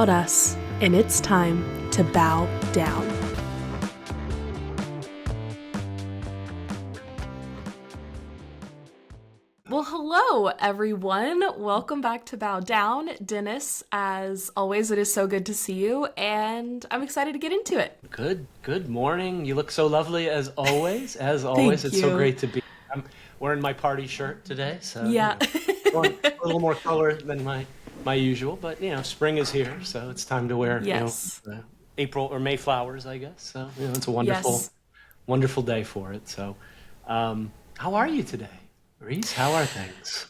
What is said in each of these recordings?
about us, and it's time to bow down. Well, hello, everyone. Welcome back to Bow Down. Dennis, as always, it is so good to see you, and I'm excited to get into it. Good morning. You look so lovely as always. As always, Thank it's so you. great to be. I'm wearing my party shirt today, so Yeah. a little more color than my usual. But spring is here, so it's time to wear Yes. April or May flowers, I guess. So it's a Yes. wonderful day for it. So, how are you today, Reese? How are things?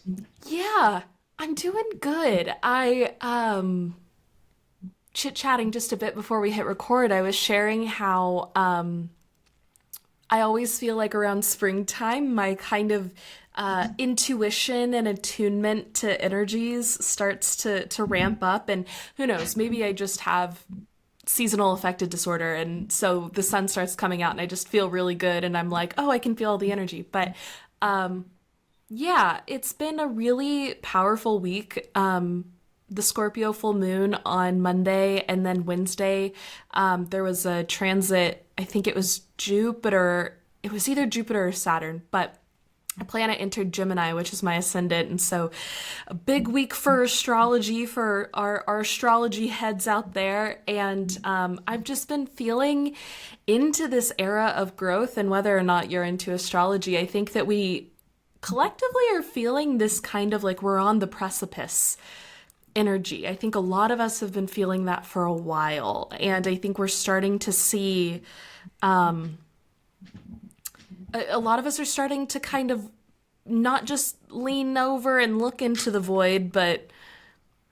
Yeah, I'm doing good. Chit-chatting just a bit before we hit record, I was sharing how I always feel like around springtime, my kind of intuition and attunement to energies starts to ramp up. And who knows, maybe I just have seasonal affective disorder. And so the sun starts coming out and I just feel really good. And I'm like, oh, I can feel all the energy. But yeah, it's been a really powerful week. The Scorpio full moon on Monday and then Wednesday, there was a transit. I think it was Jupiter. It was either Jupiter or Saturn, but a planet entered Gemini, which is my ascendant. And so a big week for astrology for our astrology heads out there. And I've just been feeling into this era of growth. And whether or not you're into astrology, I think that we collectively are feeling this kind of like we're on the precipice energy. I think a lot of us have been feeling that for a while. And I think we're starting to see a lot of us are starting to kind of not just lean over and look into the void, but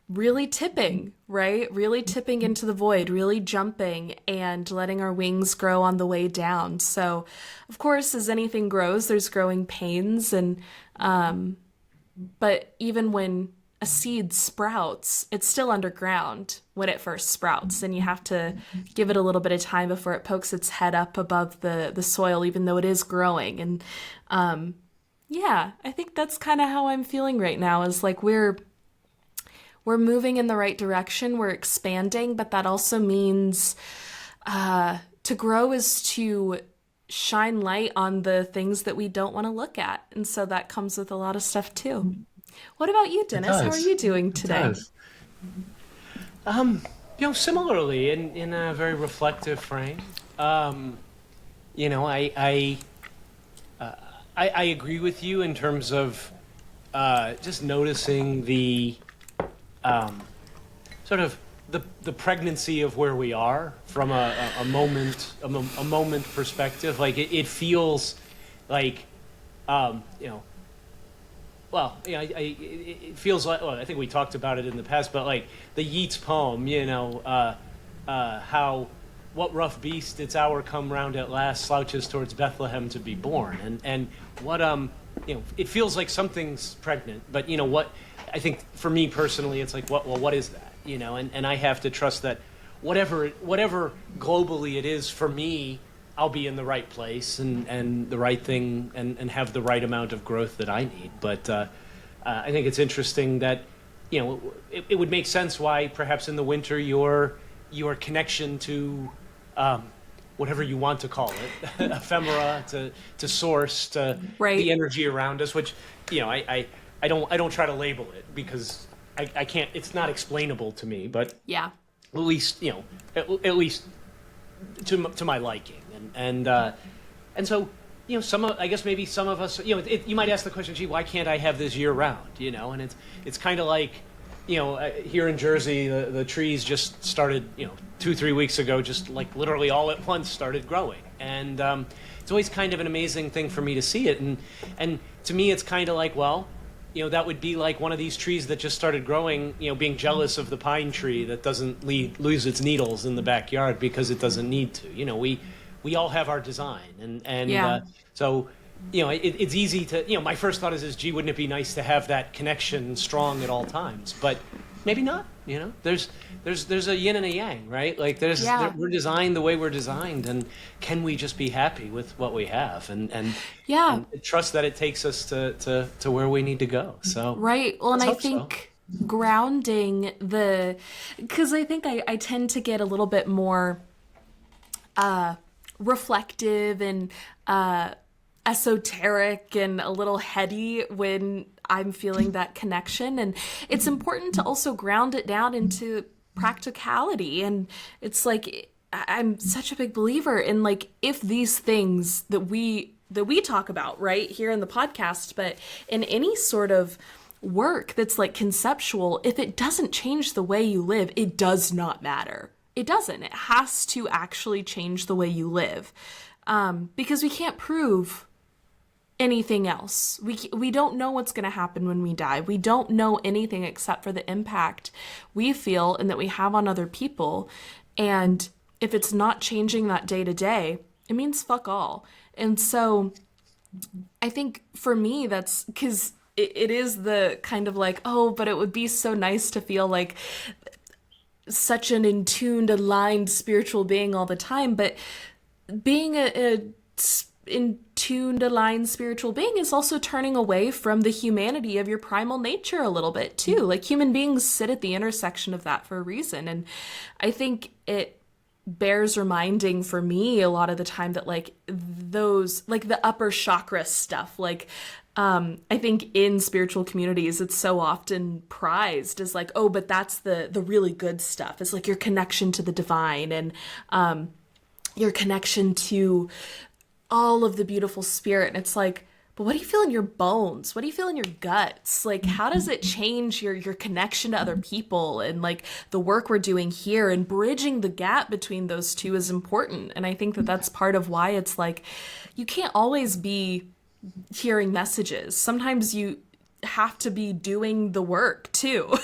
really tipping, right? Really tipping into the void, really jumping and letting our wings grow on the way down. So, of course, as anything grows, there's growing pains. And, but even when a seed sprouts, it's still underground when it first sprouts, and you have to give it a little bit of time before it pokes its head up above the soil, even though it is growing. And yeah, I think that's kind of how I'm feeling right now, is like we're moving in the right direction, we're expanding, but that also means to grow is to shine light on the things that we don't want to look at. And so that comes with a lot of stuff too. What about you, It Dennis? How are does. you doing It today? does. Similarly in a very reflective frame. Um, you know, I agree with you in terms of just noticing the um, sort of the pregnancy of where we are from a moment perspective. Like it feels like um, you know well, it feels like, well, I think we talked about it in the past, but like the Yeats poem, how what rough beast its hour come round at last slouches towards Bethlehem to be born, and what it feels like something's pregnant, but what I think for me personally, it's like what is that, and I have to trust that whatever globally it is for me, I'll be in the right place and the right thing and have the right amount of growth that I need. But I think it's interesting that it would make sense why perhaps in the winter your connection to whatever you want to call it, ephemera, to source, to the Right. energy around us, which I don't try to label it because I can't. It's not explainable to me, but Yeah. at least at least to my liking, and so I guess maybe some of us, you might ask the question, gee, why can't I have this year round, and it's kind of like here in Jersey, the trees just started 2-3 weeks ago, just like literally all at once started growing, and it's always kind of an amazing thing for me to see it, and to me it's kind of like, well, that would be like one of these trees that just started growing, being jealous of the pine tree that doesn't lose its needles in the backyard because it doesn't need to. We all have our design, and Yeah. so it's easy to. My first thought is, gee, wouldn't it be nice to have that connection strong at all times? But maybe not. There's a yin and a yang, right? Like Yeah. we're designed the way we're designed, and can we just be happy with what we have, Yeah. and trust that it takes us to where we need to go? So Right. Well, and let's I hope so. think grounding because I think I tend to get a little bit more reflective and esoteric and a little heady when I'm feeling that connection. And it's important to also ground it down into practicality. And it's like, I'm such a big believer in like, if these things that we talk about right here in the podcast, but in any sort of work that's like conceptual, if it doesn't change the way you live, it does not matter. It doesn't. It has to actually change the way you live, because we can't prove anything else. We don't know what's going to happen when we die. We don't know anything except for the impact we feel and that we have on other people. And if it's not changing that day to day, it means fuck all. And so I think for me, that's because it is the kind of like, oh, but it would be so nice to feel like such an in tuned, aligned spiritual being all the time. But being a in tuned, aligned spiritual being is also turning away from the humanity of your primal nature a little bit too. Like human beings sit at the intersection of that for a reason. And I think it bears reminding for me a lot of the time that like those, like the upper chakra stuff, like I think in spiritual communities, it's so often prized as like, oh, but that's the really good stuff. It's like your connection to the divine and your connection to all of the beautiful spirit. And it's like, but what do you feel in your bones? What do you feel in your guts? Like, how does it change your connection to other people? And like the work we're doing here and bridging the gap between those two is important. And I think that that's part of why it's like, you can't always be hearing messages. Sometimes you have to be doing the work too,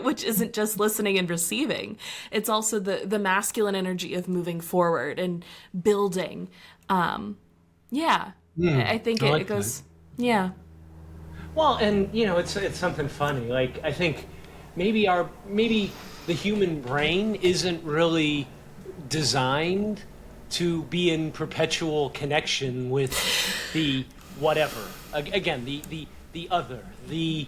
which isn't just listening and receiving. It's also the masculine energy of moving forward and building. Yeah. I think I it like goes, yeah. Well, and you know, it's something funny. Like I think maybe the human brain isn't really designed to be in perpetual connection with the whatever. Again, the other, the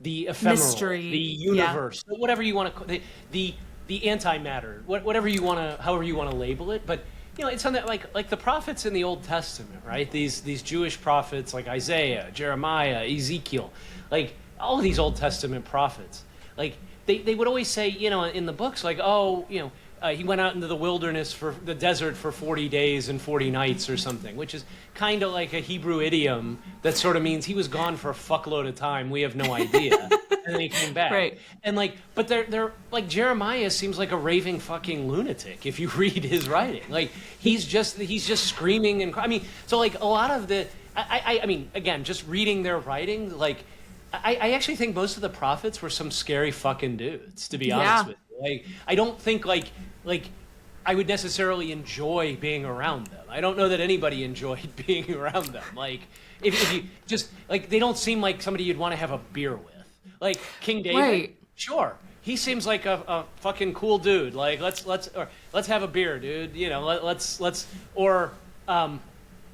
ephemeral, Mystery. the universe, whatever you want to the antimatter, whatever you want to, however you want to label it. But you know, it's something like the prophets in the Old Testament, right? These Jewish prophets like Isaiah, Jeremiah, Ezekiel, like all of these Old Testament prophets, like they would always say, you know, in the books, like, oh, you know, he went out into the wilderness for the desert for 40 days and 40 nights or something, which is kind of like a Hebrew idiom that sort of means he was gone for a fuckload of time. We have no idea. And then he came back. Right. And like, but they're like, Jeremiah seems like a raving fucking lunatic if you read his writing. Like he's just screaming and I mean, so like a lot of the, I mean, again, just reading their writing, like I actually think most of the prophets were some scary fucking dudes, to be honest with you. Like, I don't think like I would necessarily enjoy being around them. I don't know that anybody enjoyed being around them. Like, if you just like, they don't seem like somebody you'd want to have a beer with. Like King David, Right. Sure, he seems like a fucking cool dude. Like, let's have a beer, dude. You know, let's or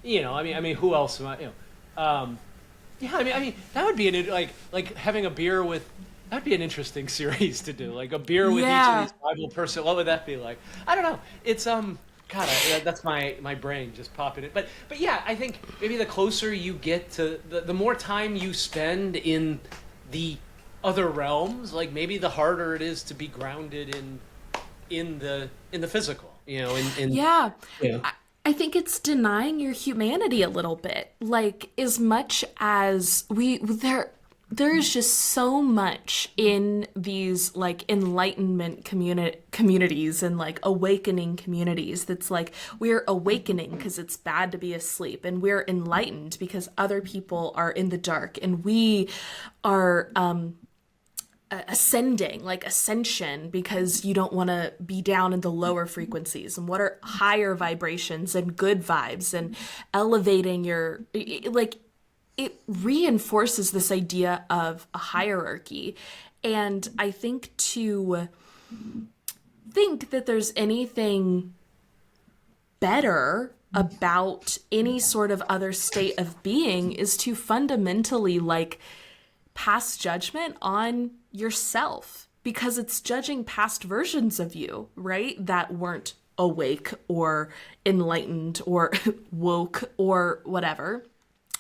you know, I mean, who else? You know, yeah, I mean, that would be like having a beer with. That'd be an interesting series to do, like a beer with each of these Bible person. What would that be like? I don't know. It's God, that's my brain just popping it. But yeah, I think maybe the closer you get to the more time you spend in the other realms, like maybe the harder it is to be grounded in the physical. You know, Yeah. you know. I think it's denying your humanity a little bit. Like as much as there is just so much in these like enlightenment communities and like awakening communities that's like we're awakening because it's bad to be asleep, and we're enlightened because other people are in the dark, and we are ascending, like ascension, because you don't want to be down in the lower frequencies, and what are higher vibrations and good vibes and elevating your like it reinforces this idea of a hierarchy. And I think to think that there's anything better about any sort of other state of being is to fundamentally like pass judgment on yourself because it's judging past versions of you, right? That weren't awake or enlightened or woke or whatever.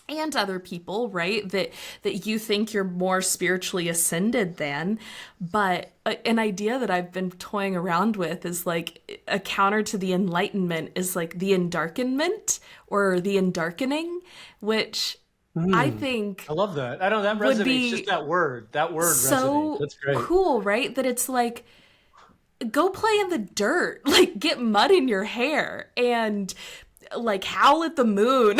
And other people, right? That you think you're more spiritually ascended than. But an idea that I've been toying around with is like a counter to the Enlightenment is like the Endarkenment or the Endarkening, which I think I love that. I don't. That would resonates. be Just that word. That word resonates. so That's great. cool, right? That it's like, go play in the dirt, like get mud in your hair and like howl at the moon.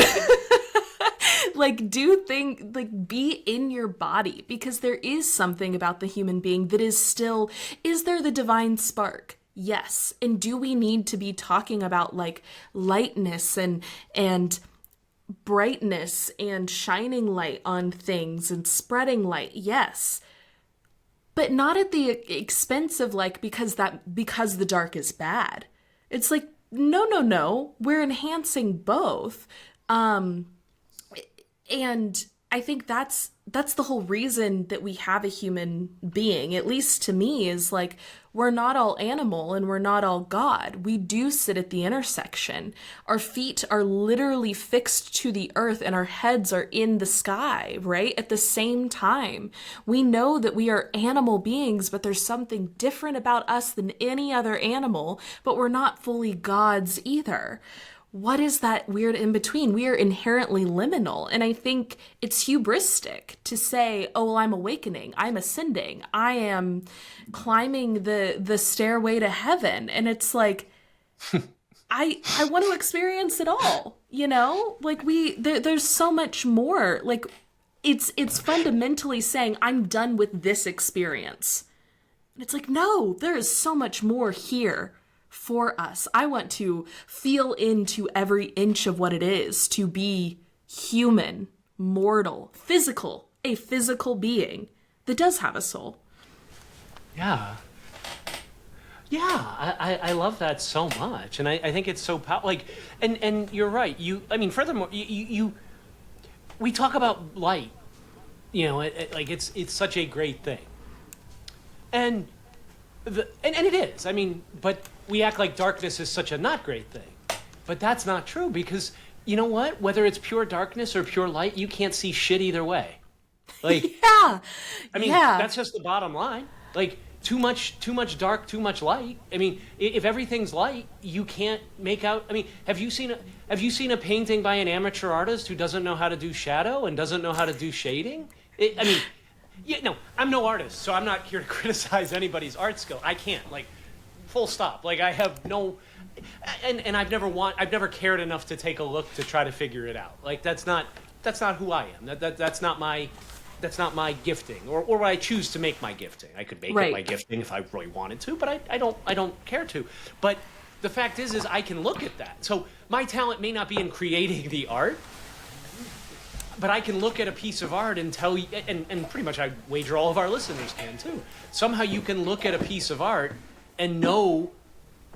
Like like be in your body, because there is something about the human being that is still, is there the divine spark? Yes. And do we need to be talking about like lightness and brightness and shining light on things and spreading light? Yes. But not at the expense of like, because the dark is bad. It's like, no, we're enhancing both. And I think that's the whole reason that we have a human being, at least to me, is like, we're not all animal and we're not all God. We do sit at the intersection. Our feet are literally fixed to the earth and our heads are in the sky, right? At the same time, we know that we are animal beings, but there's something different about us than any other animal, but we're not fully gods either. What is that weird in between? We are inherently liminal. And I think it's hubristic to say, oh, well, I'm awakening, I'm ascending, I am climbing the stairway to heaven. And it's like, I want to experience it all, you know? Like there's so much more. Like it's fundamentally saying, I'm done with this experience. And it's like, no, there is so much more here for us. I want to feel into every inch of what it is to be human, mortal, physical, a physical being that does have a soul. Yeah. Yeah, I love that so much. And I think it's so powerful. Like, and you're right. Furthermore, we talk about light, like it's such a great thing. And it is. But we act like darkness is such a not great thing. But that's not true, because you know what? Whether it's pure darkness or pure light, you can't see shit either way. Like, yeah. That's just the bottom line. Like, too much dark, too much light. If everything's light, you can't make out. Have you seen a painting by an amateur artist who doesn't know how to do shadow and doesn't know how to do shading? I'm no artist, so I'm not here to criticize anybody's art skill. I can't, full stop. I have no, and I've never cared enough to take a look to try to figure it out. That's not who I am. That's not my gifting, or what I choose to make my gifting. I could make it my gifting if I really wanted to, but I don't care to. But the fact is I can look at that. So my talent may not be in creating the art, but I can look at a piece of art and tell you, and pretty much I wager all of our listeners can too. Somehow you can look at a piece of art and know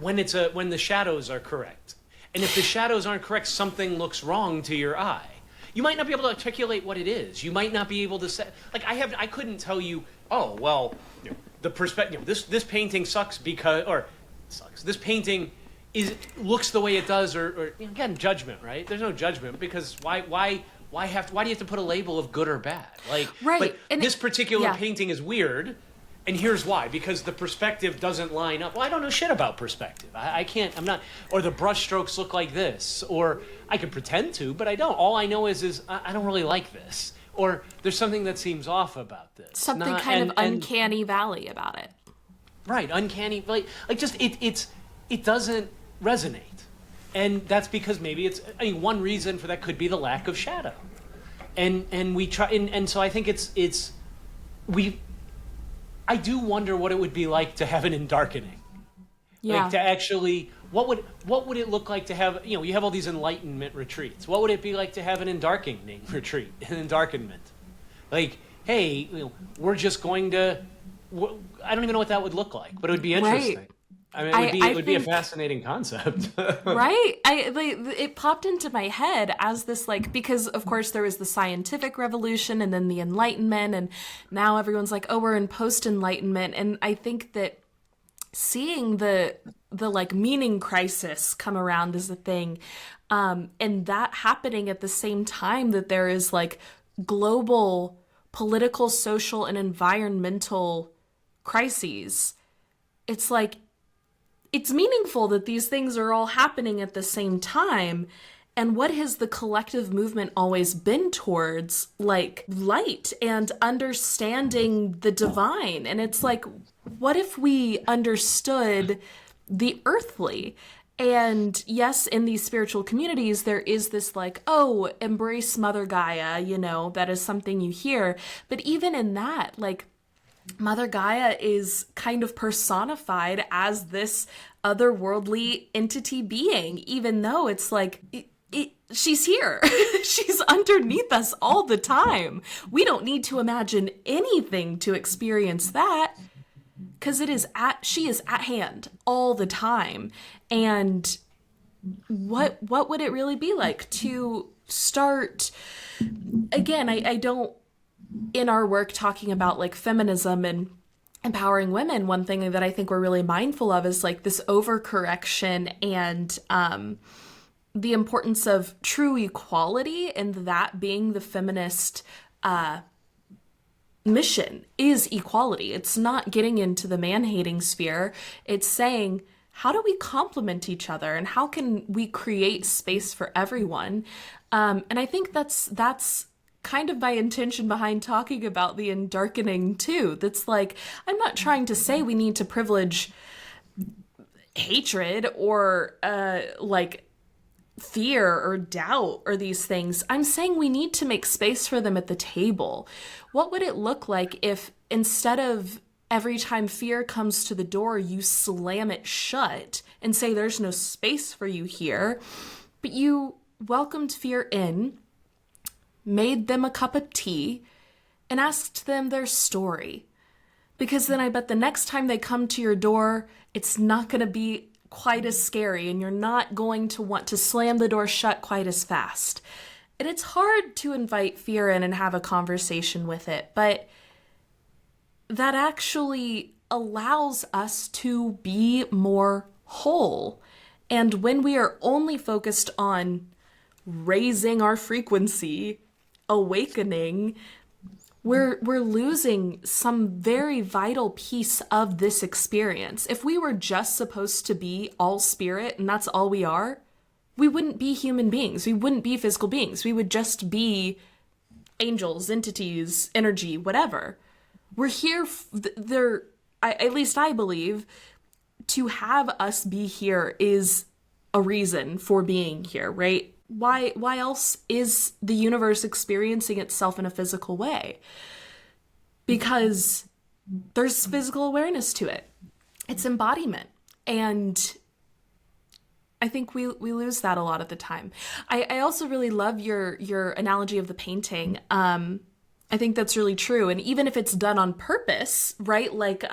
when the shadows are correct. And if the shadows aren't correct, something looks wrong to your eye. You might not be able to articulate what it is. You might not be able to say, I couldn't tell you, oh, well, the perspective, this painting sucks because, or sucks. This painting looks the way it does, or again, judgment, right? There's no judgment, because why do you have to put a label of good or bad? But this particular painting is weird, and here's why: because the perspective doesn't line up. Well, I don't know shit about perspective. I can't. I'm not. Or the brush strokes look like this, or I could pretend to, but I don't. All I know is I don't really like this, or there's something that seems off about this. Something kind of uncanny valley about it. Right, uncanny. It doesn't resonate. And that's because maybe one reason for that could be the lack of shadow. And we try, and so I think I do wonder what it would be like to have an Endarkening. Yeah. To actually, what would it look like to have, you have all these enlightenment retreats. What would it be like to have an Endarkening retreat, an Endarkenment? Hey, we're just going to, I don't even know what that would look like, but it would be interesting. Right. I mean, I it would be a think fascinating concept. right? I like it popped into my head as this like because of course there was the scientific revolution and then the Enlightenment and now everyone's like, oh, we're in post Enlightenment, and I think that seeing the like meaning crisis come around is a thing, and that happening at the same time that there is like global political, social, and environmental crises. It's like it's meaningful that these things are all happening at the same time. And what has the collective movement always been towards? Like light and understanding the divine. And it's like, what if we understood the earthly? And yes, in these spiritual communities, there is this like, oh, embrace Mother Gaia, that is something you hear. But even in that, like, Mother Gaia is kind of personified as this otherworldly entity being, even though it's like, she's here. She's underneath us all the time. We don't need to imagine anything to experience that because she is at hand all the time. And what would it really be like to start again? I don't in our work talking about like feminism and empowering women, one thing that I think we're really mindful of is like this overcorrection and the importance of true equality, and that being the feminist mission is equality. It's not getting into the man-hating sphere. It's saying, how do we complement each other and how can we create space for everyone? And I think that's kind of my intention behind talking about the Endarkening too. That's like, I'm not trying to say we need to privilege hatred or like fear or doubt or these things. I'm saying we need to make space for them at the table. What would it look like if instead of every time fear comes to the door, you slam it shut and say there's no space for you here, but you welcomed fear in, made them a cup of tea, and asked them their story. Because then I bet the next time they come to your door, it's not going to be quite as scary and you're not going to want to slam the door shut quite as fast. And it's hard to invite fear in and have a conversation with it, but that actually allows us to be more whole. And when we are only focused on raising our frequency, awakening, we're losing some very vital piece of this experience. If we were just supposed to be all spirit and that's all we are, we wouldn't be human beings. We wouldn't be physical beings. We would just be angels, entities, energy, whatever. We're here, at least I believe, to have us be here is a reason for being here, right? Why else is the universe experiencing itself in a physical way? Because there's physical awareness to it. It's embodiment. And I think we lose that a lot of the time. I also really love your analogy of the painting. I think that's really true. And even if it's done on purpose, right? Like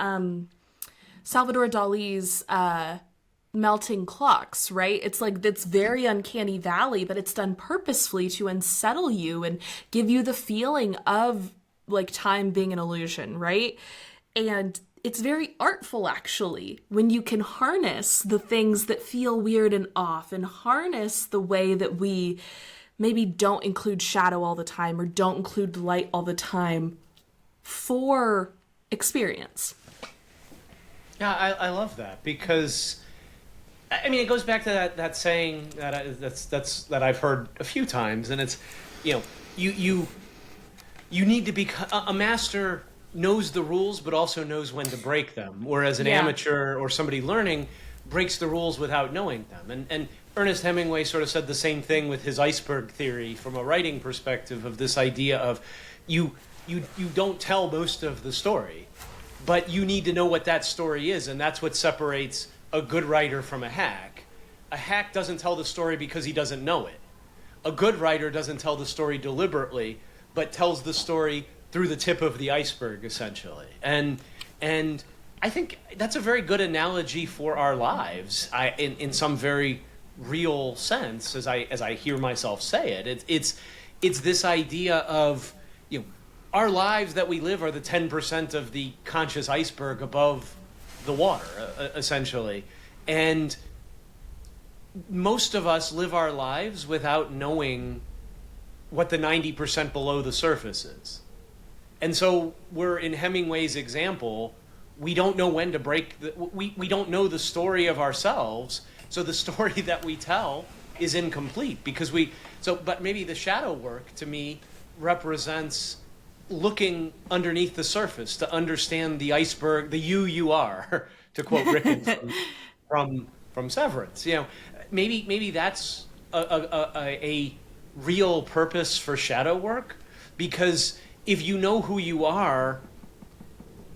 Salvador Dali's melting clocks, right? It's like that's very uncanny valley, but it's done purposefully to unsettle you and give you the feeling of like time being an illusion, right? And it's very artful actually when you can harness the things that feel weird and off and harness the way that we maybe don't include shadow all the time or don't include light all the time for experience. Yeah, I love that because I mean, it goes back to that saying that I've heard a few times, and it's, you need to be a master knows the rules, but also knows when to break them, whereas an amateur or somebody learning breaks the rules without knowing them. And Ernest Hemingway sort of said the same thing with his iceberg theory from a writing perspective of this idea of you don't tell most of the story, but you need to know what that story is, and that's what separates a good writer from a hack. A hack doesn't tell the story because he doesn't know it. A good writer doesn't tell the story deliberately, but tells the story through the tip of the iceberg, essentially. And I think that's a very good analogy for our lives. In some very real sense, as I hear myself say it, it's this idea of, you know, our lives that we live are the 10% of the conscious iceberg above the water, essentially, and most of us live our lives without knowing what the 90% below the surface is. And so we're in Hemingway's example, we don't know when to break we don't know the story of ourselves, so the story that we tell is incomplete because but maybe the shadow work to me represents looking underneath the surface to understand the iceberg, the you are, to quote Rickon from Severance. You know, maybe that's a real purpose for shadow work, because if you know who you are,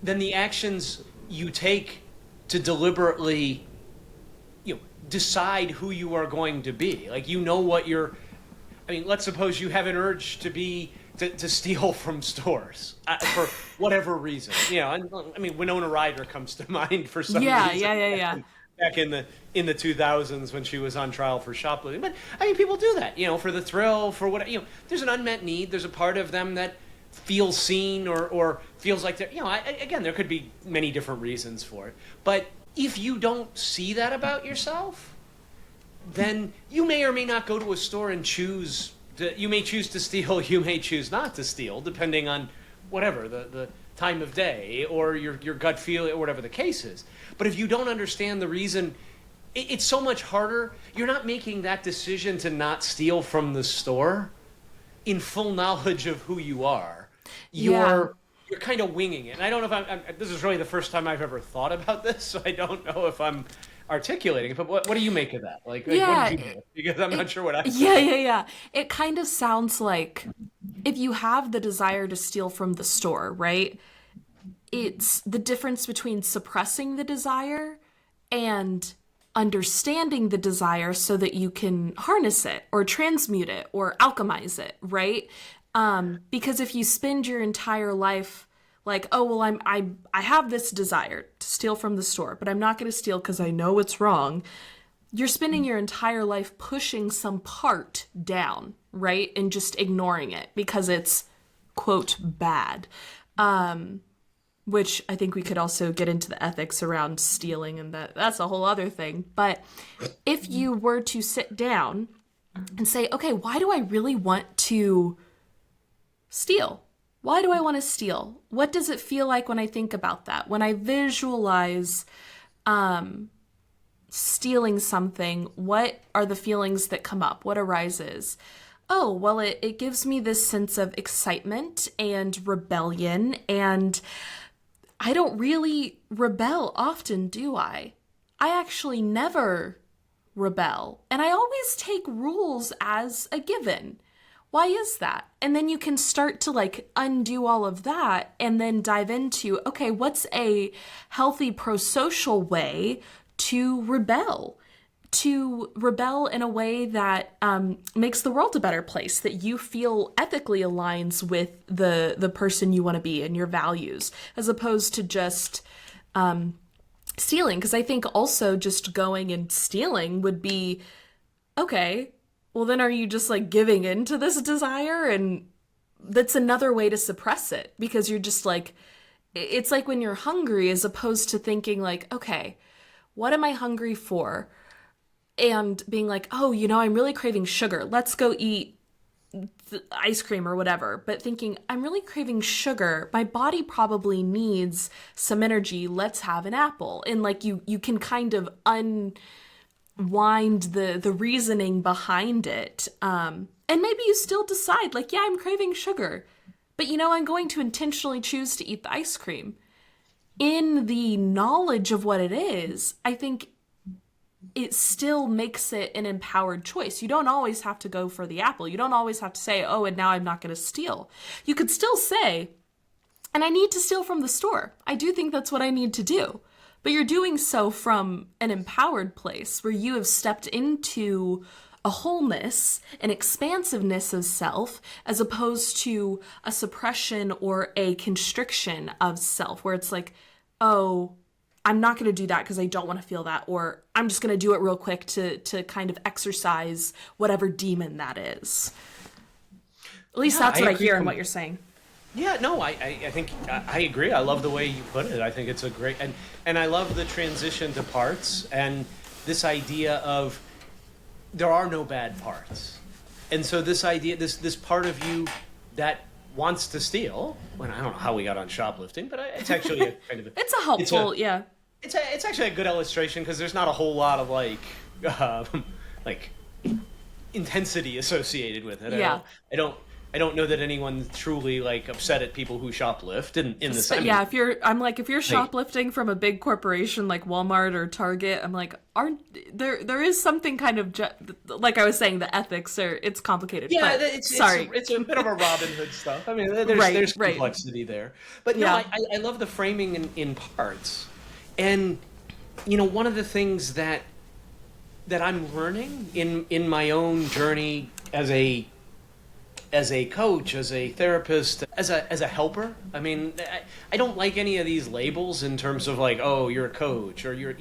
then the actions you take to deliberately, you know, decide who you are going to be. Like, you know what you're. I mean, let's suppose you have an urge to steal from stores for whatever reason. You know, and I mean, Winona Ryder comes to mind for some reason. Yeah. Back in the 2000s when she was on trial for shoplifting. But I mean, people do that, you know, for the thrill, for what, you know. There's an unmet need. There's a part of them that feels seen or feels like they're, you know. Again, there could be many different reasons for it. But if you don't see that about yourself, then you may or may not go to a store and choose. You may choose to steal. You may choose not to steal, depending on whatever the time of day or your gut feel or whatever the case is. But if you don't understand the reason, it's so much harder. You're not making that decision to not steal from the store in full knowledge of who you are. You're kind of winging it. And I don't know if this is really the first time I've ever thought about this, so I don't know if I'm articulating it. But what do you make of that? Like what did you do? Because I'm not sure what I said. Yeah. It kind of sounds like if you have the desire to steal from the store, right? It's the difference between suppressing the desire and understanding the desire so that you can harness it or transmute it or alchemize it, right? Because if you spend your entire life like, oh, well, I have this desire to steal from the store, but I'm not going to steal because I know it's wrong. You're spending your entire life pushing some part down, right? And just ignoring it because it's, quote, bad. Which I think we could also get into the ethics around stealing, and that's a whole other thing. But if you were to sit down and say, okay, why do I really want to steal? Why do I want to steal? What does it feel like when I think about that? When I visualize stealing something, what are the feelings that come up? What arises? Oh, well, it gives me this sense of excitement and rebellion, and I don't really rebel often, do I? I actually never rebel, and I always take rules as a given. Why is that? And then you can start to like undo all of that and then dive into, okay, what's a healthy pro-social way to rebel? To rebel in a way that makes the world a better place, that you feel ethically aligns with the person you want to be and your values, as opposed to just stealing. Because I think also just going and stealing would be, okay, well then are you just like giving in to this desire? And that's another way to suppress it, because you're just like, it's like when you're hungry, as opposed to thinking like, okay, what am I hungry for? And being like, oh, you know, I'm really craving sugar. Let's go eat ice cream or whatever. But thinking, I'm really craving sugar. My body probably needs some energy. Let's have an apple. And like you can kind of unwind the reasoning behind it. And maybe you still decide like, yeah, I'm craving sugar. But you know, I'm going to intentionally choose to eat the ice cream. In the knowledge of what it is, I think it still makes it an empowered choice. You don't always have to go for the apple. You don't always have to say, oh, and now I'm not going to steal. You could still say, and I need to steal from the store. I do think that's what I need to do. But you're doing so from an empowered place where you have stepped into a wholeness, an expansiveness of self, as opposed to a suppression or a constriction of self, where it's like, oh, I'm not going to do that because I don't want to feel that, or I'm just going to do it real quick to kind of exercise whatever demon that is. At least Yeah, that's I what I agree hear in what you're saying. Yeah, no, I think I agree. I love the way you put it. I think it's a great, and I love the transition to parts and this idea of there are no bad parts. And so this idea, this part of you that wants to steal, well, I don't know how we got on shoplifting, but it's actually a kind of It's a helpful, yeah. it's actually a good illustration because there's not a whole lot of like intensity associated with it. Yeah. I don't know that anyone truly like upset at people who shoplift in this. But yeah, if you're shoplifting from a big corporation like Walmart or Target, I'm like, aren't there is something kind of like I was saying, the ethics it's complicated. Yeah, but, it's a bit of a Robin Hood stuff. I mean, there's complexity there, but no, Yeah. I love the framing in parts, and you know, one of the things that I'm learning in my own journey as a coach, as a therapist, as a helper. I mean, I don't like any of these labels in terms of like, oh, you're a coach or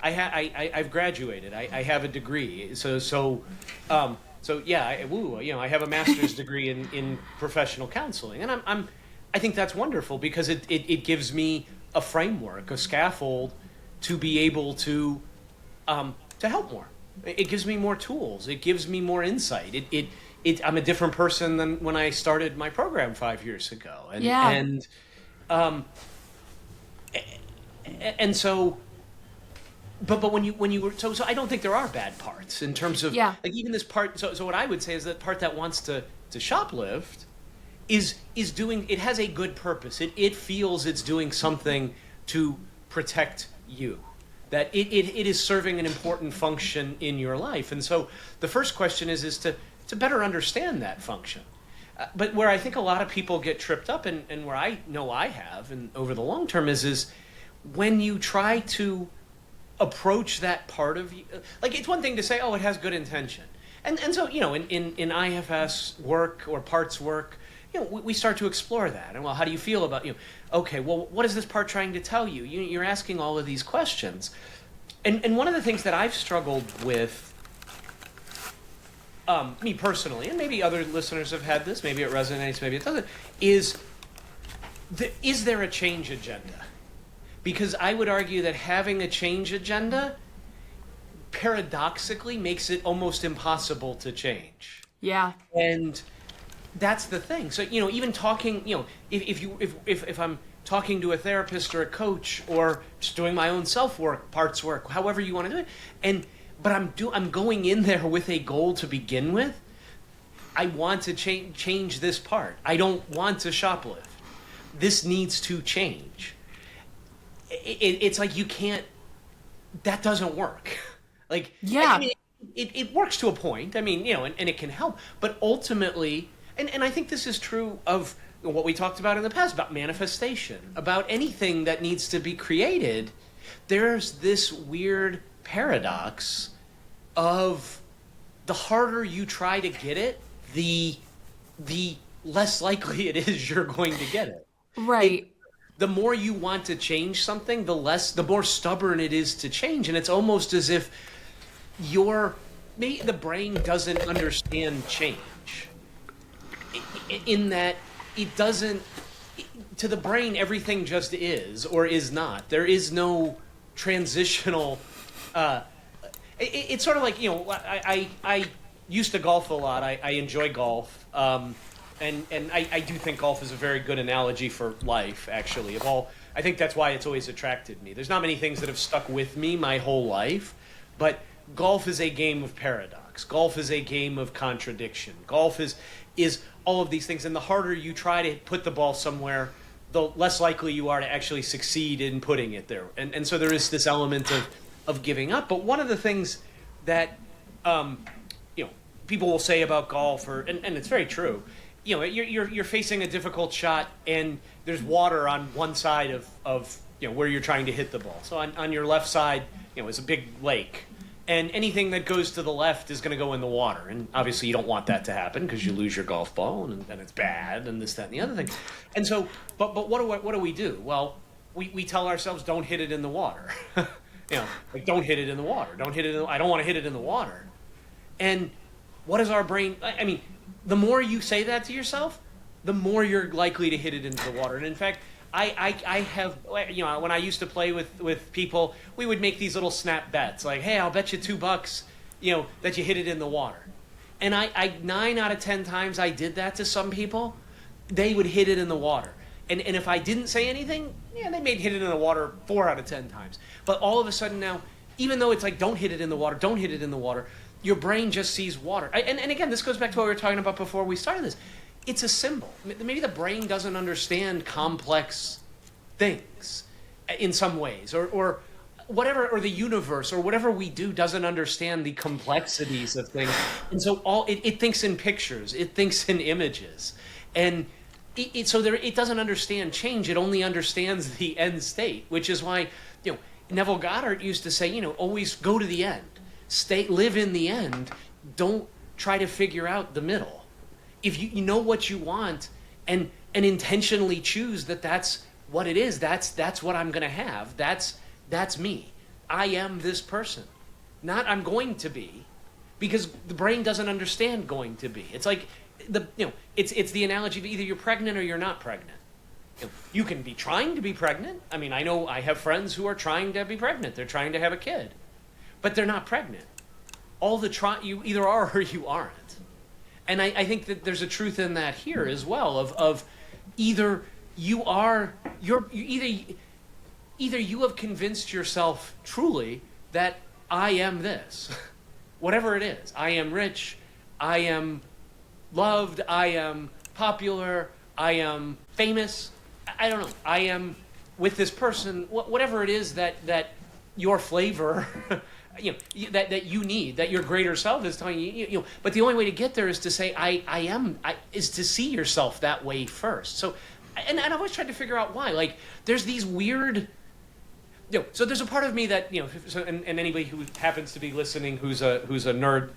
I've graduated. I have a degree. So yeah, I have a master's degree in professional counseling, and I think that's wonderful because it gives me a framework, a scaffold to be able to help more. It gives me more tools. It gives me more insight. I'm a different person than when I started my program 5 years ago. And so, but when you were so I don't think there are bad parts in terms of like even this part. So what I would say is that part that wants to shoplift is doing, it has a good purpose. It feels it's doing something to protect you. That it is serving an important function in your life. And so the first question is to better understand that function. But where I think a lot of people get tripped up, and where I know I have, and over the long term, is when you try to approach that part of you, like it's one thing to say, oh, it has good intention. And so, you know, in IFS work or parts work, you know, we start to explore that. And well, how do you feel about, you know, okay, well, what is this part trying to tell you? You're asking all of these questions. And one of the things that I've struggled with, me personally, and maybe other listeners have had this, maybe it resonates, maybe it doesn't, is there a change agenda? Because I would argue that having a change agenda paradoxically makes it almost impossible to change. Yeah. And that's the thing. So, you know, even talking, you know, if I'm talking to a therapist or a coach or just doing my own self-work, parts work, however you want to do it, but I'm going in there with a goal to begin with. I want to change this part. I don't want to shoplift. This needs to change. It's like you can't. That doesn't work. Like, yeah, I mean, it works to a point. I mean, you know, and it can help. But ultimately, and I think this is true of what we talked about in the past about manifestation, about anything that needs to be created. There's this weird paradox of the harder you try to get it, the less likely it is you're going to get it. Right. The more you want to change something, the more stubborn it is to change. And it's almost as if maybe the brain doesn't understand change. In that it doesn't, to the brain, everything just is or is not. There is no transitional, it's sort of like, you know, I used to golf a lot. I enjoy golf. And I do think golf is a very good analogy for life, actually. I think that's why it's always attracted me. There's not many things that have stuck with me my whole life, but golf is a game of paradox. Golf is a game of contradiction. Golf is all of these things, and the harder you try to put the ball somewhere, the less likely you are to actually succeed in putting it there. And so there is this element of giving up. But one of the things that you know, people will say about golf, and it's very true, you know, you're facing a difficult shot, and there's water on one side of you know, where you're trying to hit the ball. So on your left side, you know, is a big lake, and anything that goes to the left is going to go in the water. And obviously, you don't want that to happen because you lose your golf ball, and it's bad, and this, that, and the other thing. And so, but what do we do? Well, we tell ourselves, don't hit it in the water. Like, don't hit it in the water. Don't hit it in the, I don't want to hit it in the water. And what is our brain? I mean, the more you say that to yourself, the more you're likely to hit it into the water. And in fact, I have, when I used to play with people, we would make these little snap bets. Like, hey, I'll bet you $2, that you hit it in the water. And I 9 out of 10 times I did that to some people, they would hit it in the water. And if I didn't say anything, they may hit it in the water 4 out of 10 times. But all of a sudden now, even though it's like, don't hit it in the water, don't hit it in the water, your brain just sees water. And again, this goes back to what we were talking about before we started this. It's a symbol. Maybe the brain doesn't understand complex things in some ways, or whatever, or the universe, or whatever we do doesn't understand the complexities of things. And so it thinks in pictures, it thinks in images. And it doesn't understand change. It only understands the end state, which is why, Neville Goddard used to say, always go to the end. Live in the end. Don't try to figure out the middle. If you know what you want and intentionally choose that's what it is, that's what I'm going to have. That's me. I am this person. Not I'm going to be, because the brain doesn't understand going to be. It's like it's the analogy of either you're pregnant or you're not pregnant. You can be trying to be pregnant. I mean, I know I have friends who are trying to be pregnant. They're trying to have a kid, but they're not pregnant. You either are or you aren't. And I think that there's a truth in that here as well of either you are, either you have convinced yourself truly that I am this, whatever it is. I am rich, I am loved, I am popular, I am famous, I don't know, I am with this person, whatever it is that your flavor that you need, that your greater self is telling you, but the only way to get there is to say is to see yourself that way first. So and I've always tried to figure out why. Like, there's these weird, so there's a part of me that, and anybody who happens to be listening who's a nerd,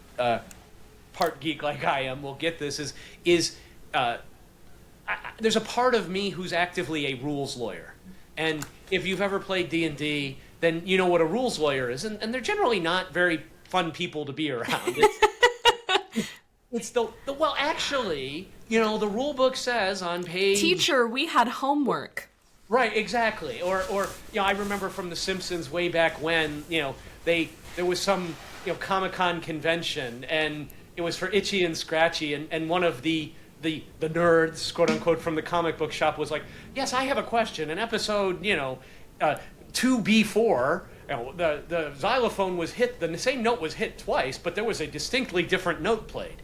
part geek like I am will get this, there's a part of me who's actively a rules lawyer. And if you've ever played D&D, then you know what a rules lawyer is, and they're generally not very fun people to be around. It's well, actually, the rule book says on page... Teacher, we had homework. Right, exactly. Or I remember from The Simpsons way back when, there was some, Comic-Con convention, and it was for Itchy and Scratchy, and one of the nerds, quote unquote, from the comic book shop was like, yes, I have a question. In episode, 2B4, the xylophone was hit, the same note was hit twice, but there was a distinctly different note played.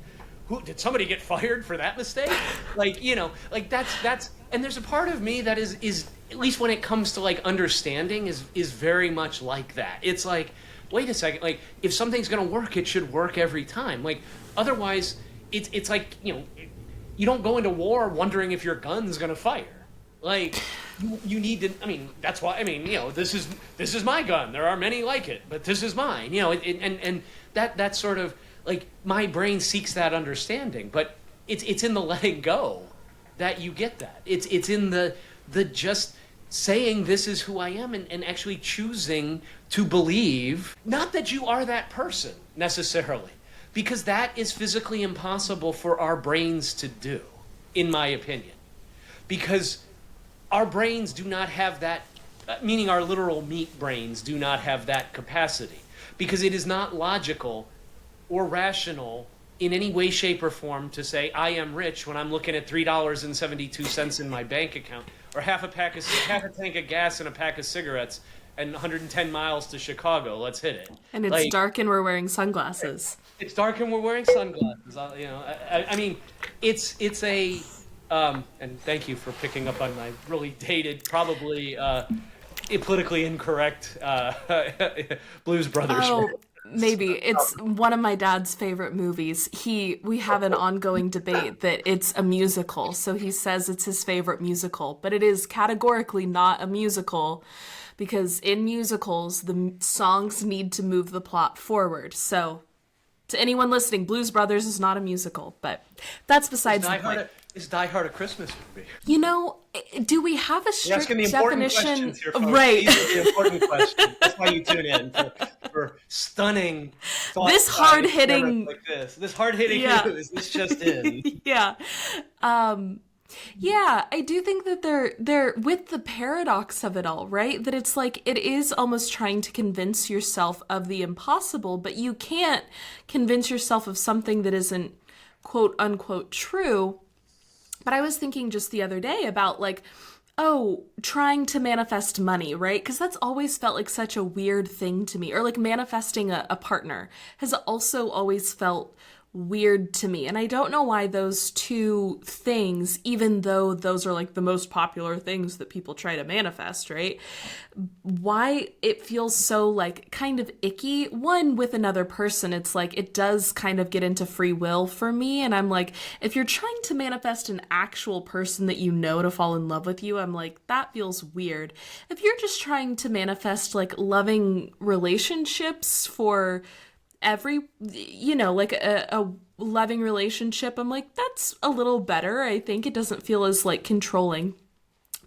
Did somebody get fired for that mistake? That's, and there's a part of me that is at least when it comes to like understanding is very much like that. It's like, wait a second, like if something's gonna work, it should work every time. Like otherwise, it's like, you don't go into war wondering if your gun's gonna fire. Like you need to. I mean, that's why. I mean, this is my gun. There are many like it, but this is mine. And that sort of like my brain seeks that understanding, but it's in the letting go that you get that. It's in the just saying this is who I am and actually choosing to believe not that you are that person necessarily, because that is physically impossible for our brains to do, in my opinion, because our brains do not have that, meaning our literal meat brains do not have that capacity, because it is not logical or rational in any way, shape, or form to say I am rich when I'm looking at $3.72 in my bank account, or half a tank of gas and a pack of cigarettes, and 110 miles to Chicago. Let's hit it. And it's dark and we're wearing sunglasses. It's dark and we're wearing sunglasses. I mean, it's a. And thank you for picking up on my really dated, probably politically incorrect Blues Brothers. Oh, maybe. It's one of my dad's favorite movies. We have an ongoing debate that it's a musical, so he says it's his favorite musical, but it is categorically not a musical, because in musicals, the songs need to move the plot forward. So, to anyone listening, Blues Brothers is not a musical, but that's besides the point. Is Die Hard a Christmas movie? You know, do we have a You're asking strict the important definition? questions here, folks. Right. These are the important questions. That's why you tune in for stunning thoughts This hard-hitting, like this. This hard-hitting yeah. news. This just in. Yeah. Yeah, I do think that they're with the paradox of it all, right? That it's like it is almost trying to convince yourself of the impossible, but you can't convince yourself of something that isn't quote unquote true. But I was thinking just the other day about like, oh, trying to manifest money, right? Because that's always felt like such a weird thing to me. Or like manifesting a partner has also always felt weird to me. And I don't know why those two things, even though those are like the most popular things that people try to manifest, right? Why it feels so like kind of icky. One, with another person, it's like it does kind of get into free will for me. And I'm like, if you're trying to manifest an actual person that you know to fall in love with you, I'm like, that feels weird. If you're just trying to manifest like loving relationships for like a loving relationship, I'm like, that's a little better. I think it doesn't feel as like controlling.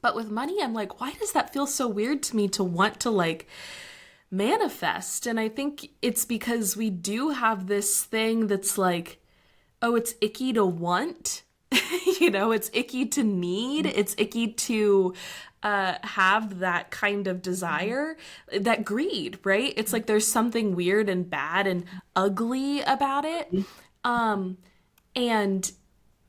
But with money, I'm like, why does that feel so weird to me to want to like manifest? And I think it's because we do have this thing that's like, oh, it's icky to want. It's icky to need. It's icky to have that kind of desire, that greed, right? It's like there's something weird and bad and ugly about it. And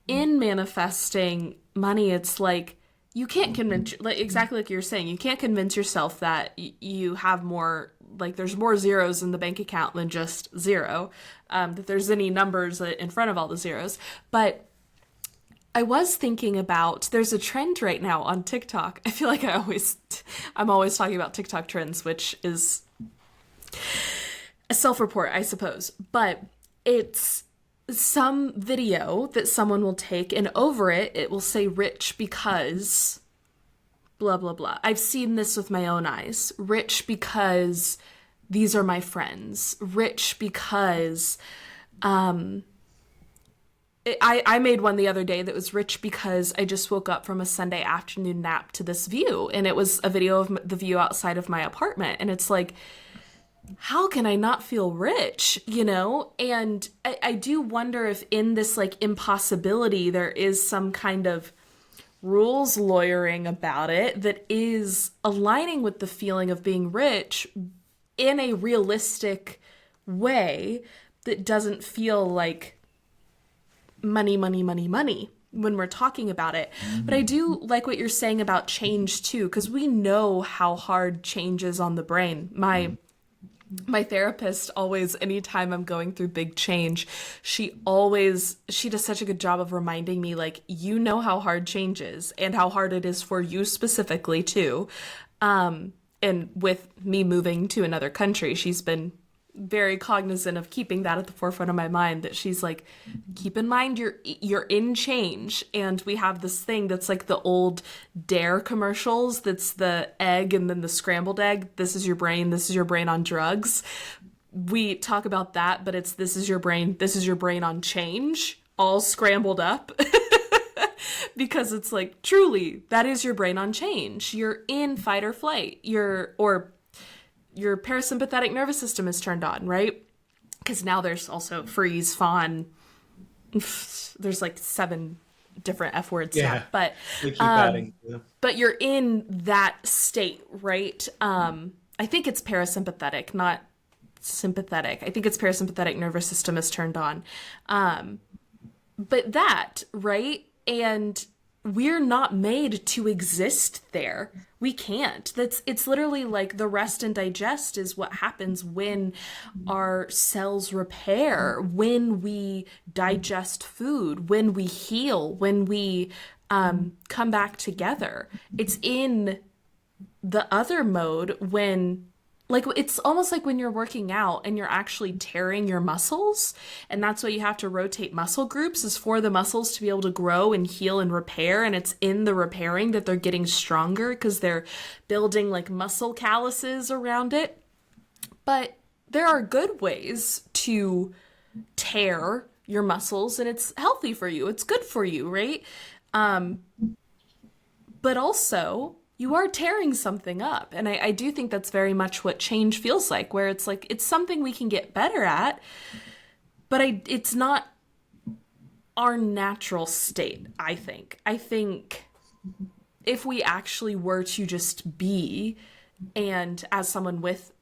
in manifesting money, it's like you can't convince, like exactly like you're saying, you can't convince yourself that you have more, like there's more zeros in the bank account than just zero, that there's any numbers in front of all the zeros. But I was thinking about, there's a trend right now on TikTok. I feel like I'm always talking about TikTok trends, which is a self-report, I suppose. But it's some video that someone will take, and over it will say rich because blah, blah, blah. I've seen this with my own eyes. Rich because these are my friends. Rich because, I made one the other day that was rich because I just woke up from a Sunday afternoon nap to this view. And it was a video of the view outside of my apartment. And it's like, how can I not feel rich, And I do wonder if in this like impossibility, there is some kind of rules lawyering about it that is aligning with the feeling of being rich in a realistic way that doesn't feel like money, money, money, money when we're talking about it. But I do like what you're saying about change too, because we know how hard change is on the brain. My therapist always, anytime I'm going through big change, she does such a good job of reminding me, like, you know how hard change is and how hard it is for you specifically too. And with me moving to another country, she's been very cognizant of keeping that at the forefront of my mind, that she's like, keep in mind you're in change. And we have this thing that's like the old Dare commercials, that's the egg and then the scrambled egg. This is your brain on drugs. We talk about that, but it's this is your brain on change, all scrambled up. Because it's like, truly, that is your brain on change. You're in fight or flight. Your parasympathetic nervous system is turned on, right? Because now there's also freeze, fawn. There's like 7 different F words now. But we keep adding. Yeah. But you're in that state, right? I think it's parasympathetic, not sympathetic. I think it's parasympathetic nervous system is turned on. But that, right? And we're not made to exist there. We can't. It's literally like the rest and digest is what happens when our cells repair, when we digest food, when we heal, when we come back together. It's in the other mode when, like, it's almost like when you're working out and you're actually tearing your muscles, and that's why you have to rotate muscle groups, is for the muscles to be able to grow and heal and repair. And it's in the repairing that they're getting stronger because they're building like muscle calluses around it. But there are good ways to tear your muscles and it's healthy for you. It's good for you, right? But also, you are tearing something up. And I do think that's very much what change feels like, where it's something we can get better at, but it's not our natural state, I think. I think if we actually were to just be, and as someone with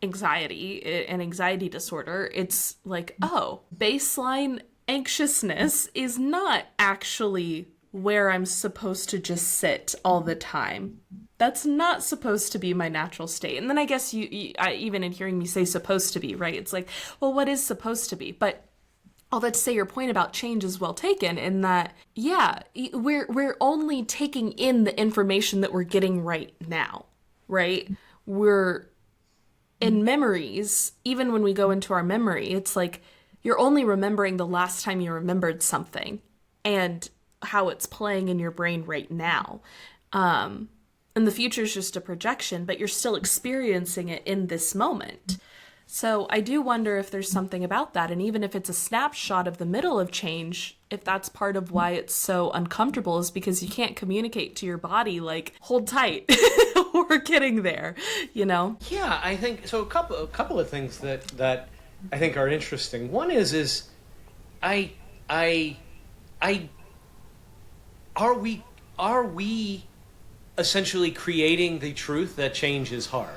anxiety, an anxiety disorder, it's like, oh, baseline anxiousness is not actually where I'm supposed to just sit all the time. That's not supposed to be my natural state. And then I guess even in hearing me say supposed to be, right? It's like, well, what is supposed to be? But all that to say, your point about change is well taken in that, yeah, we're only taking in the information that we're getting right now, right? We're in memories, even when we go into our memory, it's like you're only remembering the last time you remembered something and how it's playing in your brain right now. And the future is just a projection, but you're still experiencing it in this moment. So I do wonder if there's something about that. And even if it's a snapshot of the middle of change, if that's part of why it's so uncomfortable, is because you can't communicate to your body, like, hold tight, we're getting there, you know? Yeah, I think so. A couple of things that I think are interesting. One is I are we essentially creating the truth that change is hard?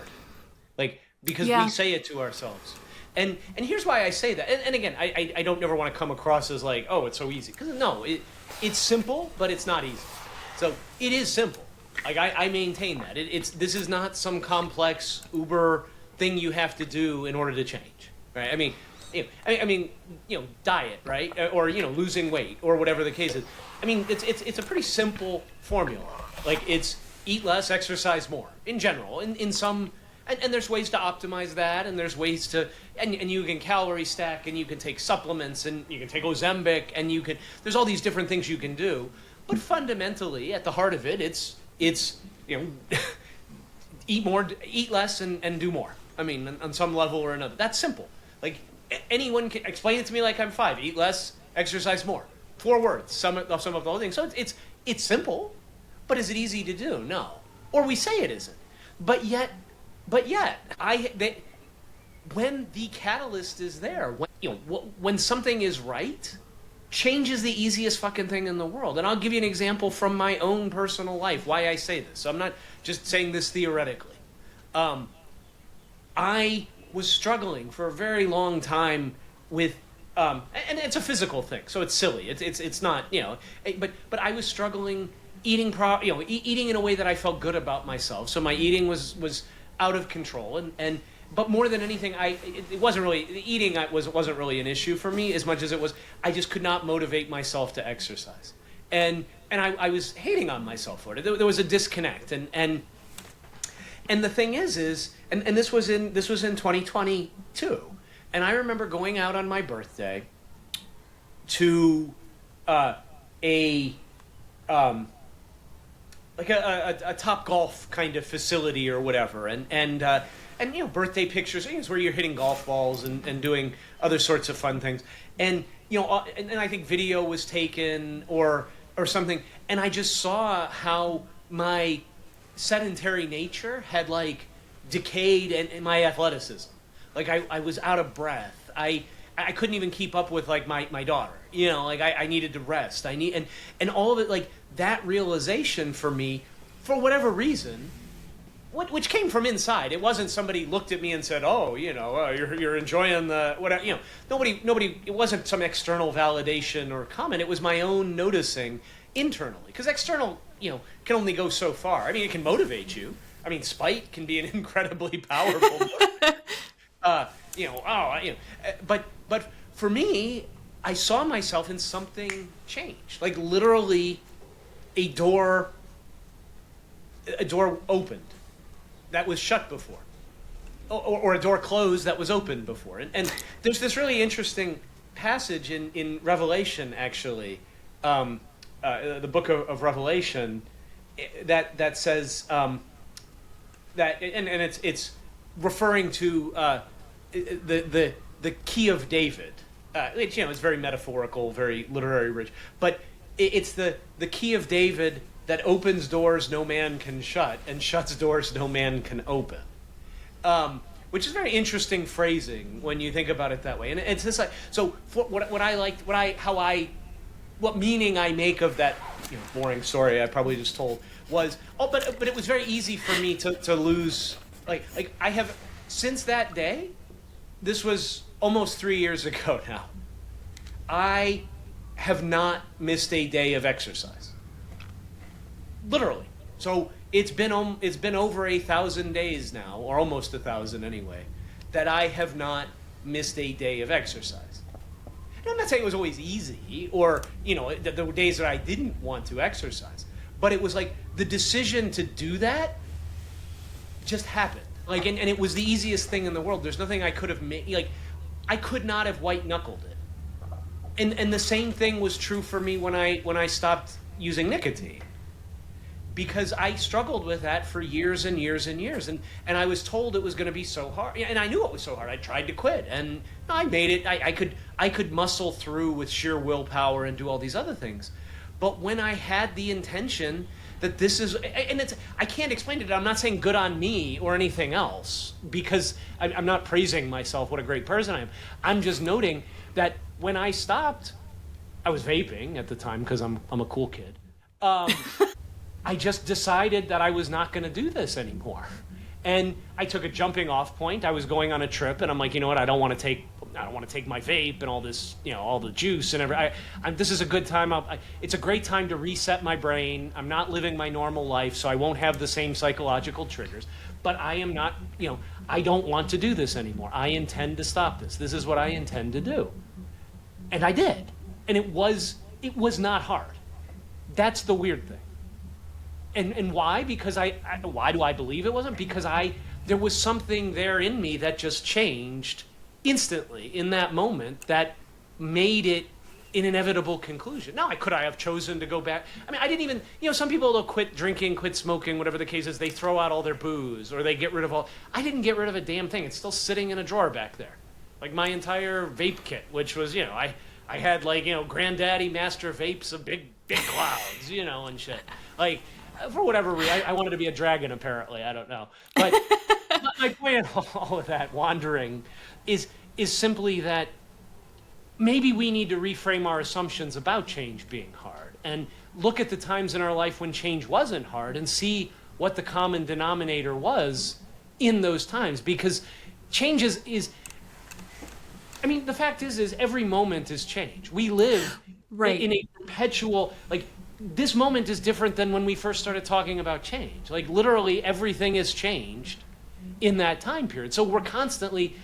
Like, because we say it to ourselves. And here's why I say that. And again, I don't ever want to come across as like, oh, it's so easy. Because no, it's simple, but it's not easy. So it is simple. Like I maintain that. This is not some complex uber thing you have to do in order to change. Right? I mean, diet, right? Or, losing weight or whatever the case is. I mean, it's a pretty simple formula. Like, it's eat less, exercise more in general. In some, and there's ways to optimize that, and there's ways to, and you can calorie stack, and you can take supplements, and you can take Ozempic, and there's all these different things you can do. But fundamentally, at the heart of it, it's eat less and do more. I mean, on some level or another. That's simple. Like, anyone can explain it to me like I'm 5. Eat less, exercise more. 4 words, sum of the whole thing. So it's simple, but is it easy to do? No. Or we say it isn't. But yet, when the catalyst is there, when something is right, change is the easiest fucking thing in the world. And I'll give you an example from my own personal life why I say this. So I'm not just saying this theoretically. I was struggling for a very long time with, and it's a physical thing, so it's silly. It's not, but I was struggling eating in a way that I felt good about myself. So my eating was out of control, but more than anything, it wasn't really, the eating wasn't really an issue for me as much as it was, I just could not motivate myself to exercise. And I was hating on myself for it. There was a disconnect. And the thing is, and this was in 2022. And I remember going out on my birthday to a Top Golf kind of facility or whatever, and birthday pictures, where you're hitting golf balls and doing other sorts of fun things, and and I think video was taken or something, and I just saw how my sedentary nature had decayed and my athleticism. Like I was out of breath. I couldn't even keep up with my daughter. I needed to rest. And all of it, that realization for me, for whatever reason, which came from inside. It wasn't somebody looked at me and said, "Oh, you're enjoying the whatever." Nobody. It wasn't some external validation or comment. It was my own noticing internally, because external, can only go so far. I mean, it can motivate you. I mean, spite can be an incredibly powerful. But for me, I saw myself in something change. Like literally, a door opened that was shut before, or a door closed that was open before. And there's this really interesting passage in Revelation, actually, the book of Revelation, that says that, and it's referring to the key of David, It's very metaphorical, very literary rich, but it's the key of David that opens doors no man can shut and shuts doors no man can open. Which is very interesting phrasing when you think about it that way. And it's this like, so what meaning I make of that boring story I probably just told was, but it was very easy for me to lose, like I have, since that day, this was almost 3 years ago now, I have not missed a day of exercise. Literally. So it's been over 1,000 days now, or almost 1,000 anyway, that I have not missed a day of exercise. And I'm not saying it was always easy, or the days that I didn't want to exercise, but it was like the decision to do that just happened. Like, and it was the easiest thing in the world. There's nothing I could have made. Like, I could not have white knuckled it. And the same thing was true for me when I stopped using nicotine. Because I struggled with that for years and years and years. And I was told it was going to be so hard. And I knew it was so hard. I tried to quit. And I made it. I could muscle through with sheer willpower and do all these other things. But when I had the intention that this is... And I can't explain it. I'm not saying good on me or anything else. Because I'm not praising myself, what a great person I am. I'm just noting that when I stopped... I was vaping at the time because I'm a cool kid. I just decided that I was not going to do this anymore. And I took a jumping off point. I was going on a trip and I'm like, you know what? I don't want to take my vape and all this, all the juice and everything. This is a good time. It's a great time to reset my brain. I'm not living my normal life, so I won't have the same psychological triggers. But I am not, I don't want to do this anymore. I intend to stop this. This is what I intend to do. And I did. And it was not hard. That's the weird thing. And why? Because why do I believe it wasn't? Because there was something there in me that just changed instantly in that moment that made it an inevitable conclusion. Now, could I have chosen to go back? I mean, I didn't even, some people, they'll quit drinking, quit smoking, whatever the case is, they throw out all their booze or they get rid of all. I didn't get rid of a damn thing. It's still sitting in a drawer back there. Like my entire vape kit, which was, I had granddaddy master vapes of big clouds, and shit. Like, for whatever reason, I wanted to be a dragon, apparently. I don't know. But my point in all of that wandering is simply that maybe we need to reframe our assumptions about change being hard and look at the times in our life when change wasn't hard and see what the common denominator was in those times. Because change is the fact is every moment is change. We live in a perpetual, this moment is different than when we first started talking about change. Like, literally everything has changed in that time period. So we're constantly,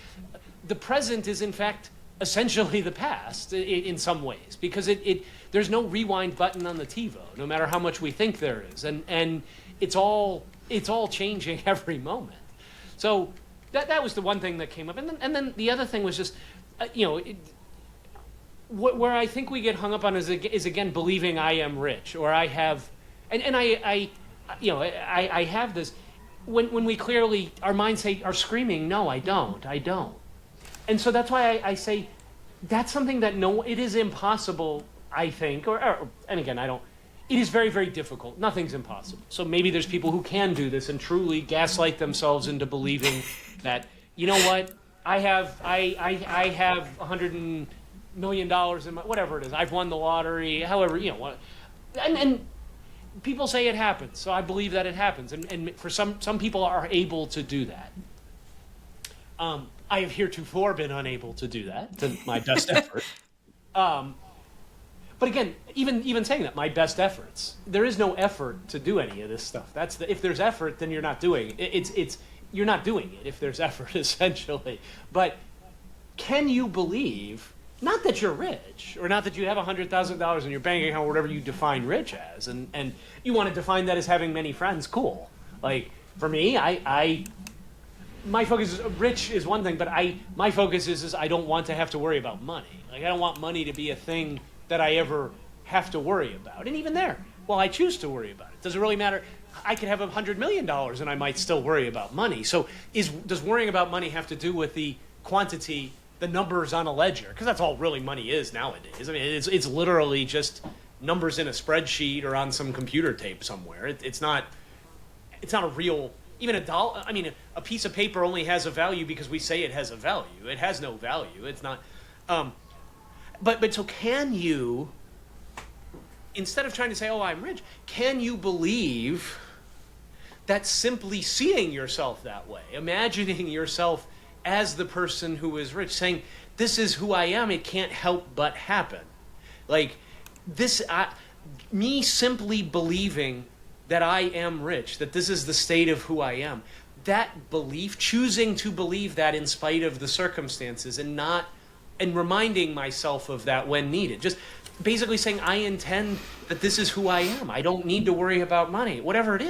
the present is in fact essentially the past in some ways, because there's no rewind button on the TiVo, no matter how much we think there is. And it's all changing every moment. So that was the one thing that came up. And then the other thing was just, where I think we get hung up on is again believing I am rich or I have, and I have this when we clearly our minds are screaming, no, I don't, and so that's why I say that's something that it is impossible, I think, and again I don't. It is very, very difficult. Nothing's impossible. So maybe there's people who can do this and truly gaslight themselves into believing that, you know what, I have $100 million in my, whatever it is, I've won the lottery, however, and people say it happens, so I believe that it happens, and for some people are able to do that. I have heretofore been unable to do that to my best effort. But again, even saying that, my best efforts, there is no effort to do any of this stuff. If there's effort, then you're not doing it. You're not doing it if there's effort, essentially. But can you believe, not that you're rich, or not that you have $100,000 in your bank account, or whatever you define rich as, and you want to define that as having many friends, cool. Like, for me, my focus is, rich is one thing, but my focus is I don't want to have to worry about money. Like, I don't want money to be a thing that I ever have to worry about. And even there, well, I choose to worry about it. Does it really matter? I could have $100 million and I might still worry about money. So does worrying about money have to do with the quantity the numbers on a ledger, because that's all really money is nowadays. I mean, it's literally just numbers in a spreadsheet or on some computer tape somewhere. It's not a real, even a dollar. I mean, a piece of paper only has a value because we say it has a value. It has no value. It's not. But so can you, instead of trying to say, oh, I'm rich, can you believe that simply seeing yourself that way, imagining yourself as the person who is rich, saying, this is who I am, it can't help but happen. Like, me simply believing that I am rich, that this is the state of who I am, that belief, choosing to believe that in spite of the circumstances and reminding myself of that when needed. Just basically saying, I intend that this is who I am. I don't need to worry about money. Whatever it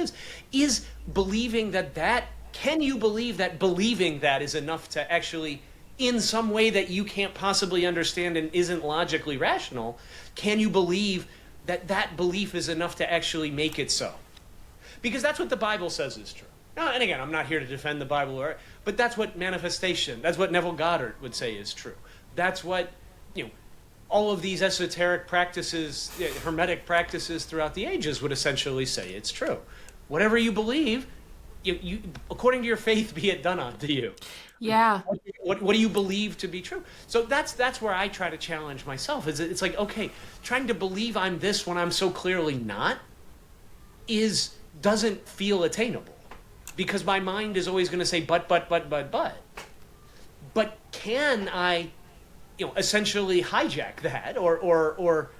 is believing that, can you believe that believing that is enough to actually, in some way that you can't possibly understand and isn't logically rational, can you believe that belief is enough to actually make it so? Because that's what the Bible says is true. Now, and again, I'm not here to defend the Bible, but that's what manifestation, that's what Neville Goddard would say is true. That's what, all of these esoteric practices, hermetic practices throughout the ages would essentially say it's true. Whatever you believe, you according to your faith, be it done unto you. Yeah. What do you believe to be true? So that's where I try to challenge myself. It's like, okay, trying to believe I'm this when I'm so clearly not doesn't feel attainable, because my mind is always going to say but. But can I, essentially hijack that or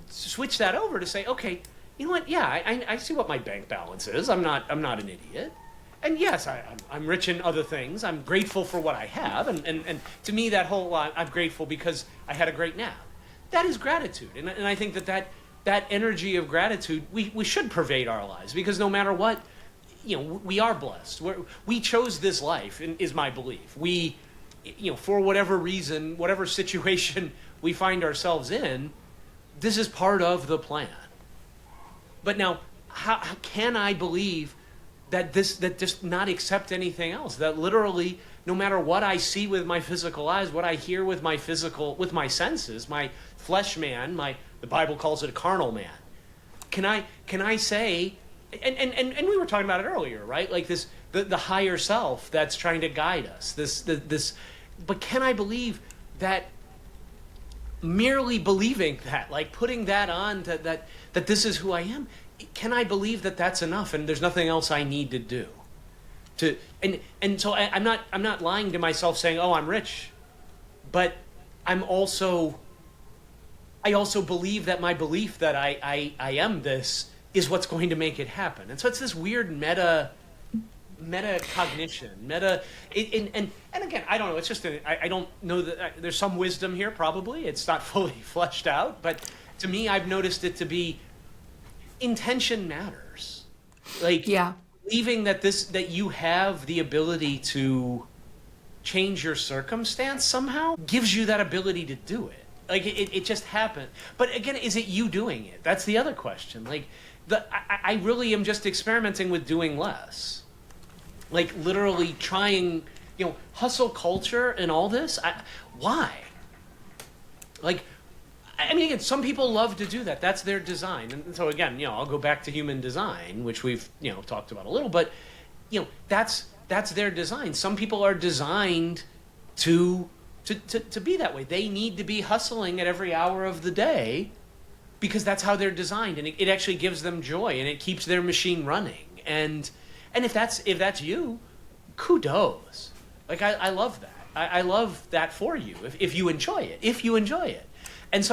switch that over to say, okay, you know what? Yeah, I see what my bank balance is. I'm not an idiot. And yes, I'm rich in other things. I'm grateful for what I have. And to me, that whole, I'm grateful because I had a great nap. That is gratitude. And I think that energy of gratitude, we should pervade our lives, because no matter what, we are blessed. We chose this life, is my belief. We, for whatever reason, whatever situation we find ourselves in, this is part of the plan. But now, how can I believe that just not accept anything else? That literally, no matter what I see with my physical eyes, what I hear with my senses, my flesh man, the Bible calls it a carnal man. Can I say, and we were talking about it earlier, right? Like this, the higher self that's trying to guide us. This, but can I believe that? Merely believing that, like putting that on that this is who I am, can I believe that that's enough and there's nothing else I need to do? So I'm not lying to myself saying, oh, I'm rich, but I also believe that my belief that I am this is what's going to make it happen. And so it's this weird meta cognition, and again, I don't know. It's just I don't know that there's some wisdom here. Probably it's not fully fleshed out, but to me, I've noticed it to be intention matters. Like, Yeah. believing that you have the ability to change your circumstance somehow gives you that ability to do it. Like it just happened. But again, is it you doing it? That's the other question. Like I really am just experimenting with doing less. Like literally trying, hustle culture and all this. Why? Like, I mean, again, some people love to do that. That's their design. And so again, I'll go back to human design, which we've, talked about a little, but, that's their design. Some people are designed to be that way. They need to be hustling at every hour of the day because that's how they're designed. And it actually gives them joy and it keeps their machine running. And if that's you, kudos. Like, I love that. I love that for you if you enjoy it. And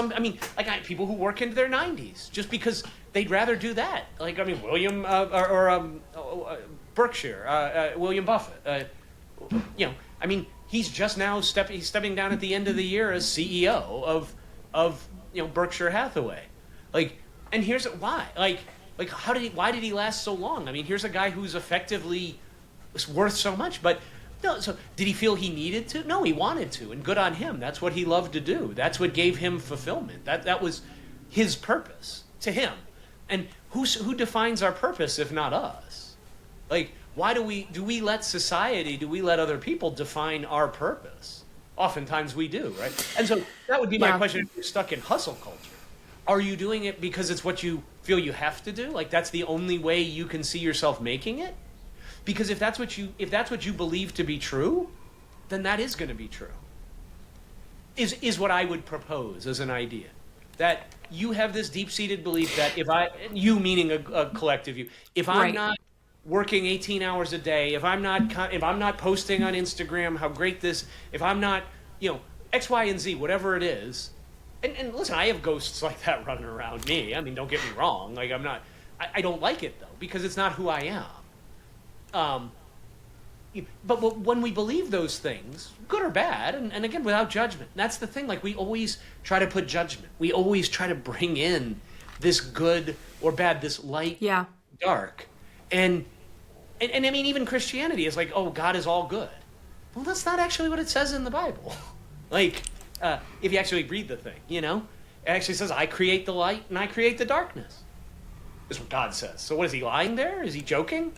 people who work into their 90s just because they'd rather do that. Like, William Berkshire, William Buffett. He's just now stepping down at the end of the year as CEO of Berkshire Hathaway. Like, and here's why. Why did he last so long? Here's a guy who's effectively worth so much, but no. So did he feel he needed to? No, he wanted to, and good on him. That's what he loved to do. That's what gave him fulfillment. That was his purpose to him. And who defines our purpose if not us? Like, why do we let society, do we let other people define our purpose? Oftentimes we do, right? And so that would be my Yeah. question: if you're stuck in hustle culture, are you doing it because it's what you feel you have to do? Like that's the only way you can see yourself making it? Because if that's what you believe to be true, then that is going to be true. Is what I would propose as an idea. That you have this deep-seated belief that you meaning a collective you, if I'm Right. not working 18 hours a day, if I'm not posting on Instagram how great this, if I'm not, X, Y, and Z, whatever it is, and listen, I have ghosts like that running around me. I mean, don't get me wrong. Like I don't like it though because it's not who I am. But when we believe those things, good or bad, and again, without judgment, that's the thing. Like, we always try to put judgment. We always try to bring in this good or bad, this light, Yeah. dark. And I mean, even Christianity is like, oh, God is all good. Well, that's not actually what it says in the Bible. Like, if you actually read the thing, it actually says, I create the light and I create the darkness. Is what God says. So what, is he lying there? Is he joking?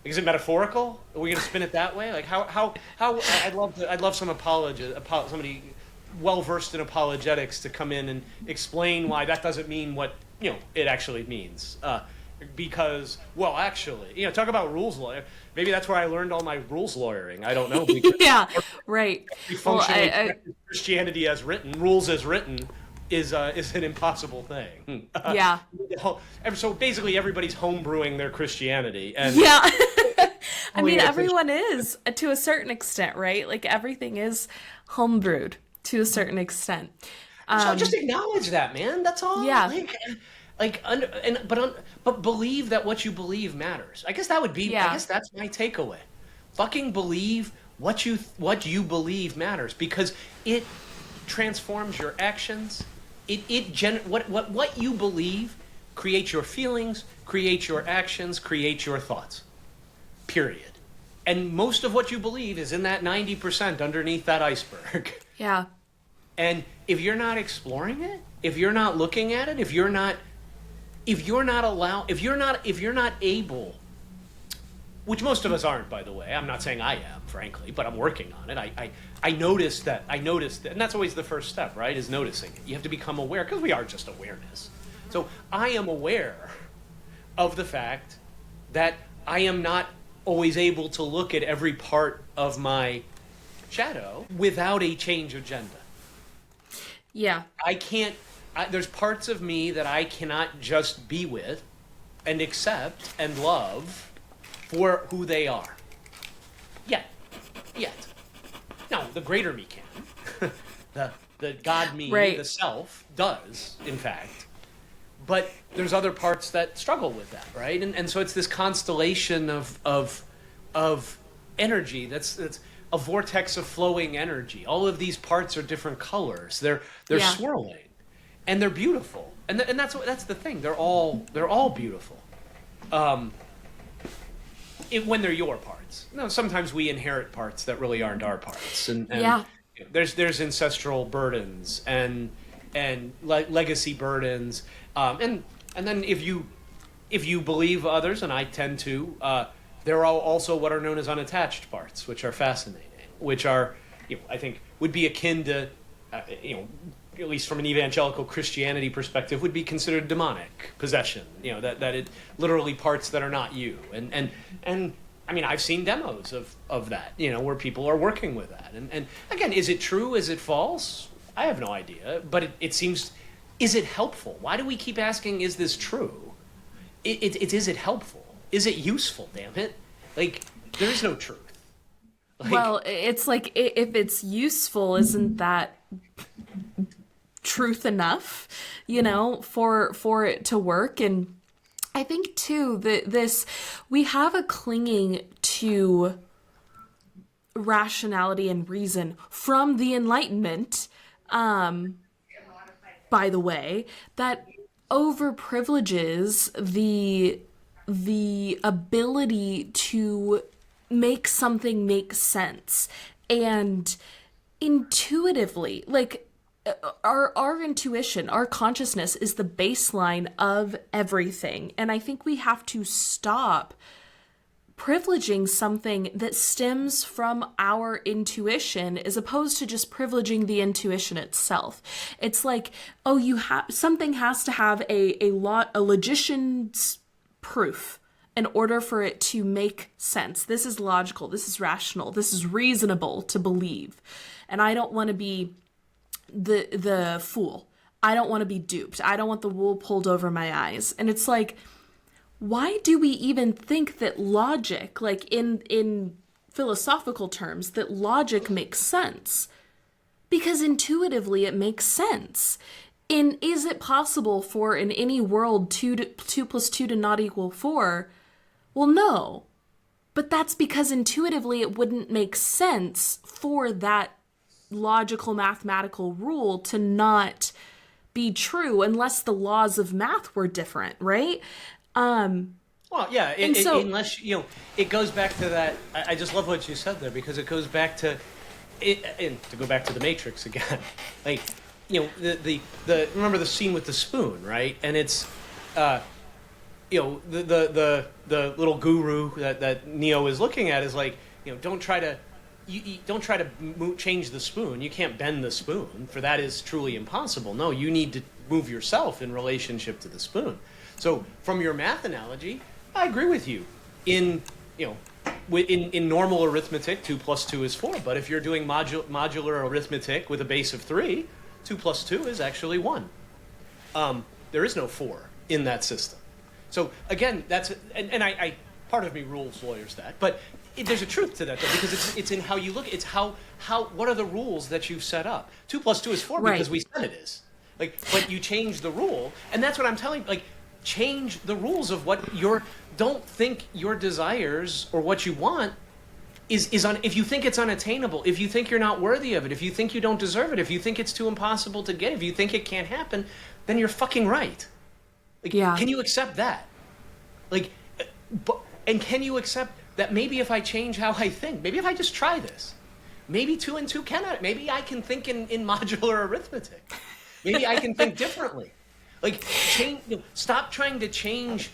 Is it metaphorical? Are we going to spin it that way? Like how? I'd love some somebody well versed in apologetics to come in and explain why that doesn't mean what it actually means. Because actually, talk about rules lawyer. Maybe that's where I learned all my rules lawyering. I don't know. Because Yeah. Right. Well, functionally, Christianity as written, rules as written, is an impossible thing. Yeah. So basically, everybody's homebrewing their Christianity, and Yeah. I mean, Only everyone is to a certain extent, right? Like everything is homebrewed to a certain extent. so just acknowledge that, man. That's all. Yeah. But believe that what you believe matters. I guess that would be. Yeah. I guess that's my takeaway. Fucking believe what you believe matters because it transforms your actions. What you believe creates your feelings, creates your actions, creates your thoughts. Period. And most of what you believe is in that 90% underneath that iceberg. Yeah. And if you're not exploring it, if you're not looking at it, if you're not able, which most of us aren't, by the way. I'm not saying I am, frankly, but I'm working on it. I noticed that, and that's always the first step, right, is noticing it. You have to become aware, because we are just awareness. So I am aware of the fact that I am not always able to look at every part of my shadow without a change agenda. Yeah. There's parts of me that I cannot just be with and accept and love for who they are. Yet. Now, the greater me can. the God me, Right. the self, does, in fact. But there's other parts that struggle with that, right? And so it's this constellation of energy that's a vortex of flowing energy. All of these parts are different colors. They're Yeah. swirling, and they're beautiful. And that's the thing. They're all beautiful. When they're your parts. No, sometimes we inherit parts that really aren't our parts, and Yeah. there's ancestral burdens and legacy burdens, and then if you believe others, and I tend to, there are also what are known as unattached parts, which are fascinating, which are, I think would be akin to, at least from an evangelical Christianity perspective, would be considered demonic possession. That it literally parts that are not you, and I mean, I've seen demos of that, where people are working with that, and again, is it true? Is it false? I have no idea, but it seems. Is it helpful? Why do we keep asking? Is this true? Is it helpful? Is it useful? Damn it! Like, there is no truth. Well, it's like if it's useful, isn't that truth enough, for it to work? And I think too that we have a clinging to rationality and reason from the Enlightenment, by the way, that overprivileges the ability to make something make sense. And intuitively, like, our intuition, our consciousness is the baseline of everything. And I think we have to stop privileging something that stems from our intuition as opposed to just privileging the intuition itself. It's like, oh, something has to have a logician's proof in order for it to make sense. This is logical, this is rational, this is reasonable to believe. And I don't want to be the fool. I don't want to be duped. I don't want the wool pulled over my eyes. And it's like, why do we even think that logic, like in philosophical terms, that logic makes sense? Because intuitively it makes sense. Is it possible for in any world 2 plus 2 to not equal 4? Well, no. But that's because intuitively it wouldn't make sense for that logical mathematical rule to not be true unless the laws of math were different, right? Well, yeah, unless, it goes back to that. I just love what you said there, because it goes back to it, and to go back to the Matrix again, like, the remember the scene with the spoon, right? And it's, the little guru that Neo is looking at is like, don't try to change the spoon. You can't bend the spoon, for that is truly impossible. No, you need to move yourself in relationship to the spoon. So from your math analogy, I agree with you. In normal arithmetic, 2 plus 2 is 4. But if you're doing modular arithmetic with a base of 3, 2 plus 2 is actually 1. There is no 4 in that system. So again, and I part of me rules lawyers that, but there's a truth to that, though, because it's in how you look. It's what are the rules that you've set up? 2 plus 2 is 4 because we said it is. Like, but you change the rule, and that's what I'm telling. Like, change the rules of what don't think your desires or what you want is on. If you think it's unattainable, if you think you're not worthy of it, if you think you don't deserve it, if you think it's too impossible to get, if you think it can't happen, then you're fucking right. Like, can you accept that? Like, and can you accept that maybe if I change how I think, maybe if I just try this, maybe 2 and 2 cannot, maybe I can think in modular arithmetic. Maybe I can think differently. Like, stop trying to change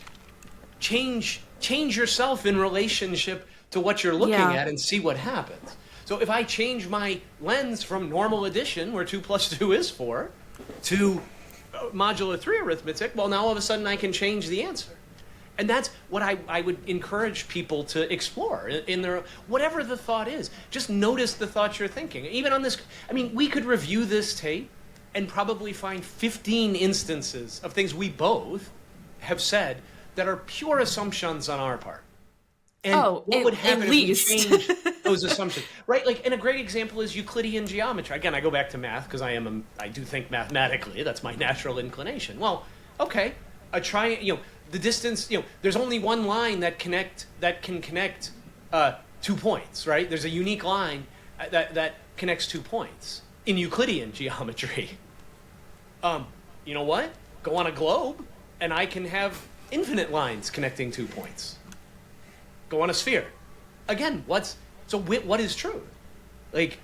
yourself in relationship to what you're looking at and see what happens. So if I change my lens from normal addition, where 2 plus 2 is 4, to modular 3 arithmetic, well, now all of a sudden I can change the answer. And that's what I would encourage people to explore in their, whatever the thought is. Just notice the thoughts you're thinking. Even on this, we could review this tape and probably find 15 instances of things we both have said that are pure assumptions on our part. And what would happen if we change those assumptions? Right? Like, and a great example is Euclidean geometry. Again, I go back to math because I do think mathematically. That's my natural inclination. Well, okay, the distance, there's only one line that can connect 2 points, right? There's a unique line that connects 2 points in Euclidean geometry. You know what? Go on a globe, and I can have infinite lines connecting 2 points. Go on a sphere. Again, what is true? Like,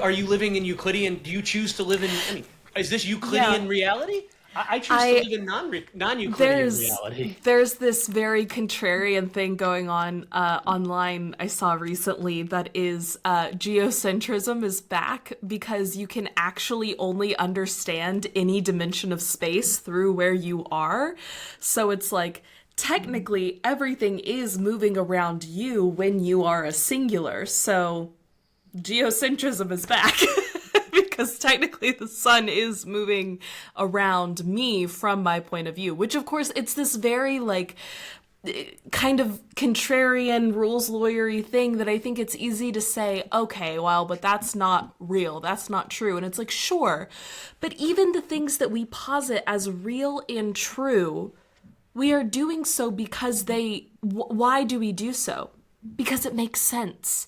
are you living in Euclidean? Do you choose to live in? Is this Euclidean reality? I choose to live in non-Euclidean reality. There's this very contrarian thing going on online I saw recently that is geocentrism is back because you can actually only understand any dimension of space through where you are. So it's like, technically everything is moving around you when you are a singular. So geocentrism is back. Because technically the sun is moving around me from my point of view, which of course it's this very like kind of contrarian rules lawyery thing that I think it's easy to say, okay, well, but that's not real. That's not true. And it's like, sure. But even the things that we posit as real and true, we are doing so because why do we do so? Because it makes sense.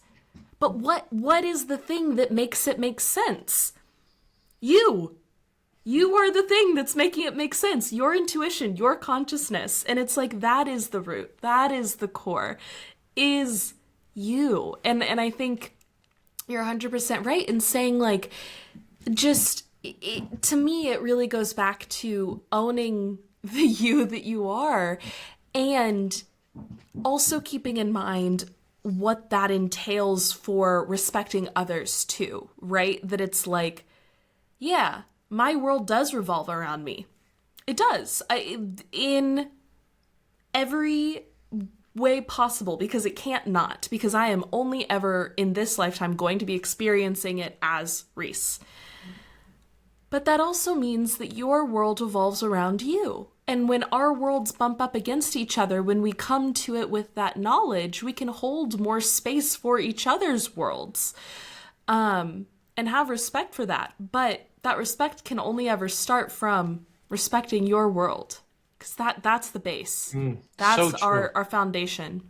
But what is the thing that makes it make sense? You are the thing that's making it make sense. Your intuition, your consciousness. And it's like, that is the root. That is the core. Is you. And I think you're 100% right in saying, like, just, to me, it really goes back to owning the you that you are and Also keeping in mind what that entails for respecting others too, right? That it's like, yeah, my world does revolve around me. It does. In every way possible, because it can't not, because I am only ever in this lifetime going to be experiencing it as Reese. But that also means that your world revolves around you. And when our worlds bump up against each other, when we come to it with that knowledge, we can hold more space for each other's worlds, and have respect for that. But that respect can only ever start from respecting your world, because that's the base. That's So true. our foundation.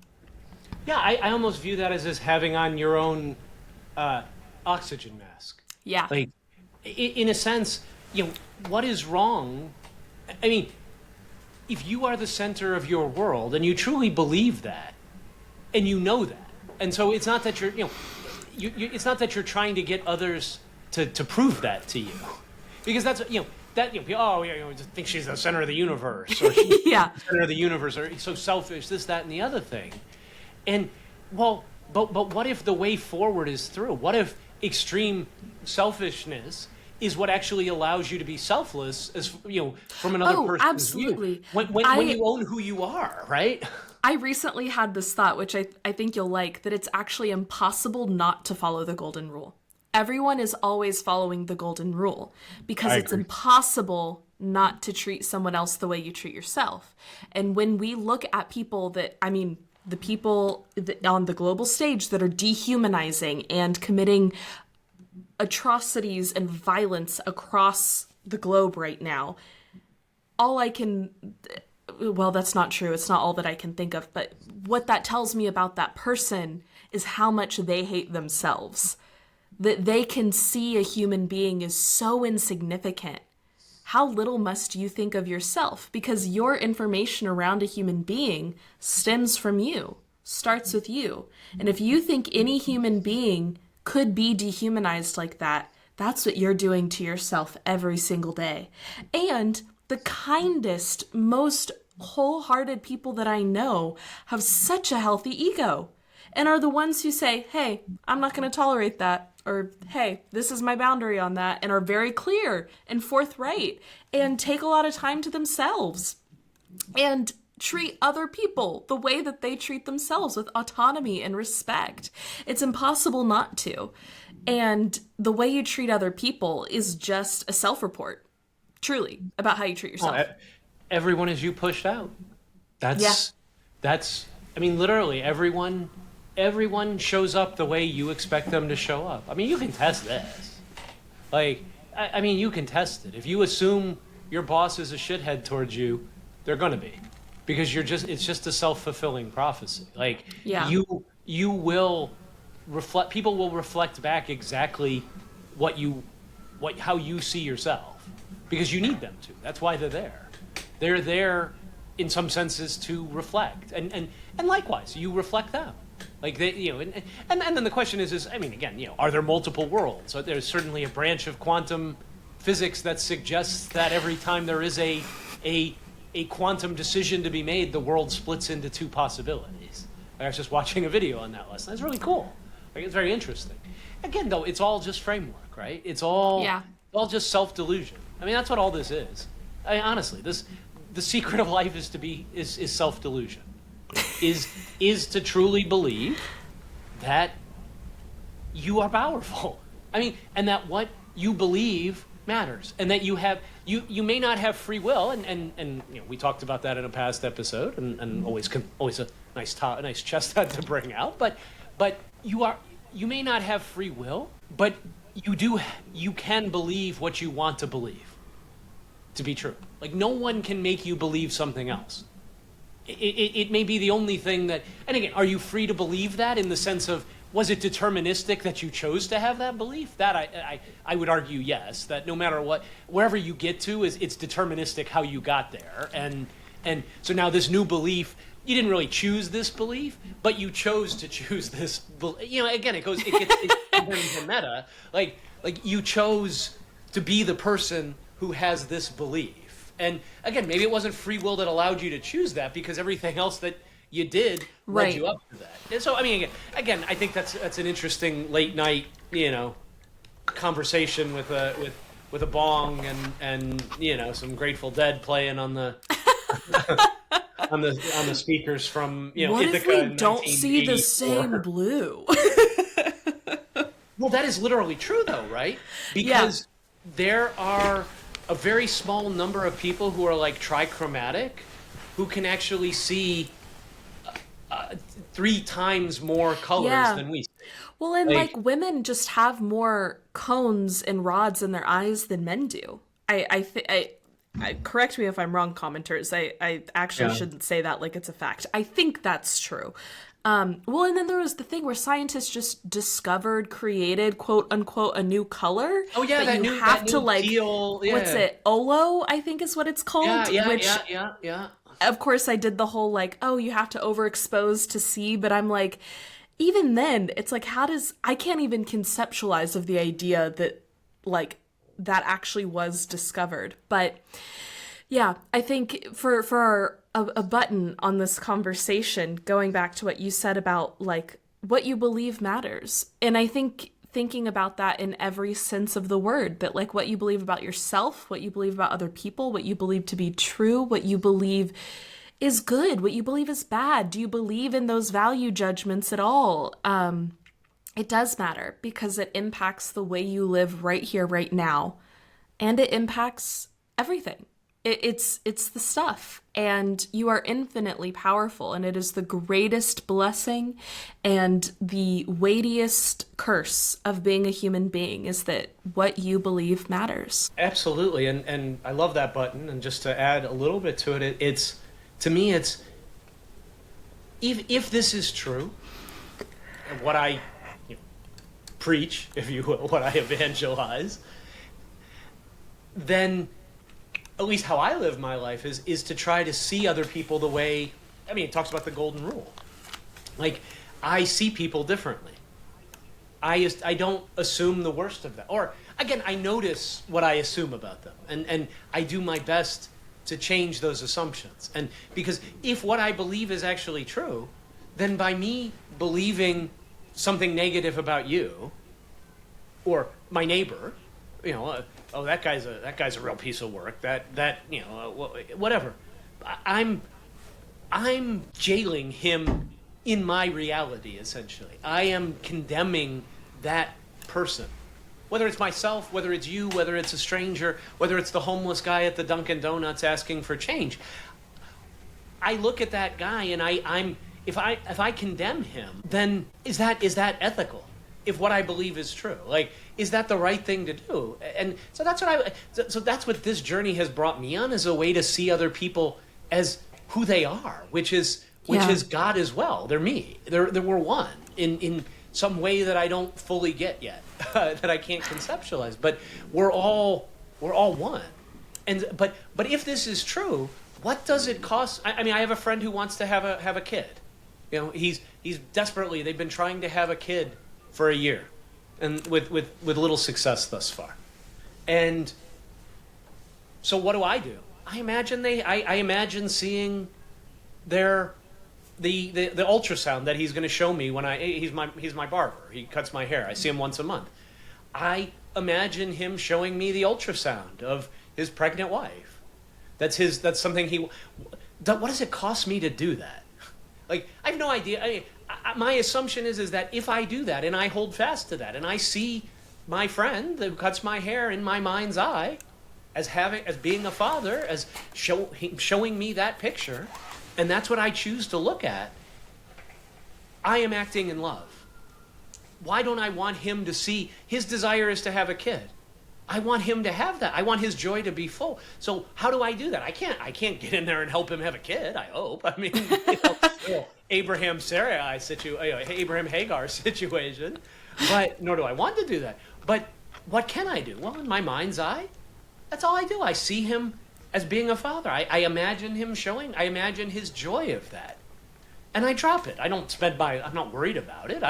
Yeah, I almost view that as having on your own oxygen mask. Yeah. Like, in a sense, what is wrong? I mean, if you are the center of your world and you truly believe that, and you know that, and so it's not that it's not that you're trying to get others to prove that to you, because that's just think she's the center of the universe, or she's Yeah. the center of the universe, or so selfish, this, that, and the other thing, and well, but what if the way forward is through? What if extreme selfishness is what actually allows you to be selfless, as from another person's absolutely. view? When you own who you are, right? I recently had this thought, which I think you'll like, that it's actually impossible not to follow the golden rule. Everyone is always following the golden rule, because I it's agree. impossible not to treat someone else the way you treat yourself. And when we look at people the people on the global stage that are dehumanizing and committing atrocities and violence across the globe right now, that's not true. It's not all that I can think of, but what that tells me about that person is how much they hate themselves. That they can see a human being is so insignificant. How little must you think of yourself? Because your information around a human being stems from you, starts with you. And if you think any human being could be dehumanized like that, that's what you're doing to yourself every single day. And the kindest, most wholehearted people that I know have such a healthy ego, and are the ones who say, hey, I'm not going to tolerate that, or hey, this is my boundary on that, and are very clear and forthright and take a lot of time to themselves and treat other people the way that they treat themselves, with autonomy and respect. It's impossible not to. And the way you treat other people is just a self-report, truly, about how you treat yourself. Everyone is you pushed out. Yeah. That's I mean, literally everyone shows up the way you expect them to show up. I mean, you can test this. Like, I mean, you can test it. If you assume your boss is a shithead towards you, they're gonna be, because it's just a self-fulfilling prophecy. Like, Yeah. you will reflect. People will reflect back exactly how you see yourself, because you need them to. That's why they're there. They're there, in some senses, to reflect, and likewise, you reflect them. Like and then the question is, I mean, again, are there multiple worlds? So there's certainly a branch of quantum physics that suggests that every time there is a quantum decision to be made, the world splits into two possibilities. I was just watching a video on that last night. It's really cool. Like, it's very interesting. Again, though, it's all just framework, right? It's all just self-delusion. I mean, that's what all this is. I mean, honestly, the secret of life is self-delusion. is to truly believe that you are powerful. I mean, and that what you believe matters, and that you may not have free will, and we talked about that in a past episode, and always a nice chest to bring out, but you may not have free will, but you can believe what you want to believe to be true. Like, no one can make you believe something else. It may be the only thing that, and again, are you free to believe that, in the sense of, was it deterministic that you chose to have that belief? That I would argue yes, that no matter what, wherever you get to, it's deterministic how you got there. And so now this new belief, you didn't really choose this belief, but you chose to choose this again, it gets into meta. Like you chose to be the person who has this belief. And again, maybe it wasn't free will that allowed you to choose that, because everything else that you did led Right. you up to that. And so, I mean, again, I think that's an interesting late night, conversation with a bong and some Grateful Dead playing on the on the speakers from What if Ithaca we in don't see the 1984. same blue? Well, that is literally true, though, right? Yeah. Because there are a very small number of people who are like trichromatic, who can actually see 3 times more colors Yeah. than we see. Well, and Like, women just have more cones and rods in their eyes than men do. I correct me if I'm wrong, commenters. I actually yeah. shouldn't say that like it's a fact. I think that's true. Well, and then there was the thing where scientists just discovered, created, quote unquote, a new color Oh yeah, that you have to like, teal. what's Yeah, it, Olo, I think is what it's yeah, called, yeah, which yeah, yeah, yeah. of course I did the whole like, oh, you have to overexpose to see, but I'm like, even then, it's like, I can't even conceptualize of the idea that like that actually was discovered. But yeah, I think a button on this conversation, going back to what you said about like what you believe matters. And I think thinking about that in every sense of the word, that like what you believe about yourself, what you believe about other people, what you believe to be true, what you believe is good, what you believe is bad. Do you believe in those value judgments at all? It does matter because it impacts the way you live right here, right now. And it impacts everything. It's the stuff, and you are infinitely powerful, and it is the greatest blessing and the weightiest curse of being a human being is that what you believe matters. Absolutely, and I love that button. And just to add a little bit to it, it's to me, it's if this is true, and what I preach, if you will, what I evangelize, then at least how I live my life is to try to see other people the way, I mean, it talks about the golden rule. Like, I see people differently. I don't assume the worst of them. Or, again, I notice what I assume about them. And I do my best to change those assumptions. And because if what I believe is actually true, then by me believing something negative about you or my neighbor, oh, that guy's a real piece of work. Whatever. I'm jailing him in my reality, essentially. I am condemning that person. Whether it's myself, whether it's you, whether it's a stranger, whether it's the homeless guy at the Dunkin' Donuts asking for change. I look at that guy and if I condemn him, then is that ethical? If what I believe is true, like, is that the right thing to do? And so that's what this journey has brought me on, is a way to see other people as who they are, which is God as well. They're me. We're one in some way that I don't fully get yet, that I can't conceptualize. But we're all one. And but if this is true, what does it cost? I mean, I have a friend who wants to have a kid. He's desperately. They've been trying to have a kid for a year, and with little success thus far. And so what do? I imagine seeing the ultrasound that he's going to show me when he's my barber. He cuts my hair. I see him once a month. I imagine him showing me the ultrasound of his pregnant wife. That's something he. What does it cost me to do that? Like, I have no idea. My assumption is that if I do that and I hold fast to that and I see my friend who cuts my hair in my mind's eye as being a father, as showing me that picture, and that's what I choose to look at, I am acting in love. Why don't I want him to see his desire is to have a kid? I want him to have that. I want his joy to be full. So how do I do that? I can't get in there and help him have a kid, I hope. I mean, Abraham Hagar situation. But nor do I want to do that. But what can I do? Well, in my mind's eye, that's all I do. I see him as being a father. I imagine him I imagine his joy of that. And I drop it. I'm not worried about it.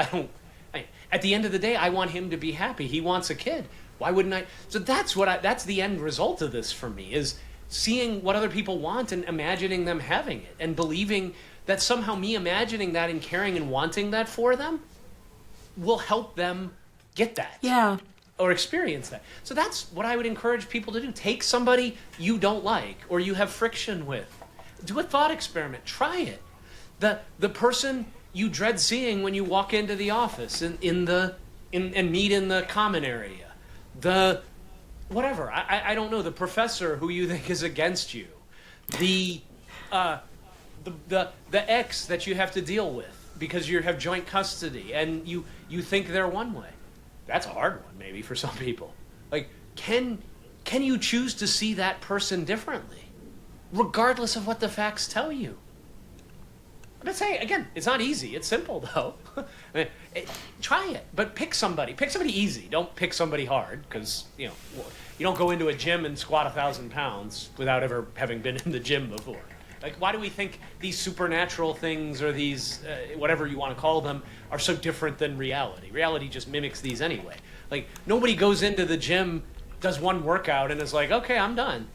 At the end of the day, I want him to be happy. He wants a kid. Why wouldn't I? So that's the end result of this for me, is seeing what other people want and imagining them having it and believing that somehow me imagining that and caring and wanting that for them will help them get that. Yeah. Or experience that. So that's what I would encourage people to do. Take somebody you don't like or you have friction with. Do a thought experiment. Try it. The person you dread seeing when you walk into the office and meet in the common area. The whatever. I don't know. The professor who you think is against you. The ex that you have to deal with because you have joint custody and you think they're one way. That's a hard one, maybe, for some people. Like, can you choose to see that person differently, regardless of what the facts tell you? I'm not saying, again, it's not easy. It's simple, though. Try it, but pick somebody. Pick somebody easy. Don't pick somebody hard, because, you don't go into a gym and squat 1,000 pounds without ever having been in the gym before. Like, why do we think these supernatural things or these, whatever you want to call them, are so different than reality? Reality just mimics these anyway. Like, nobody goes into the gym, does one workout, and is like, okay, I'm done.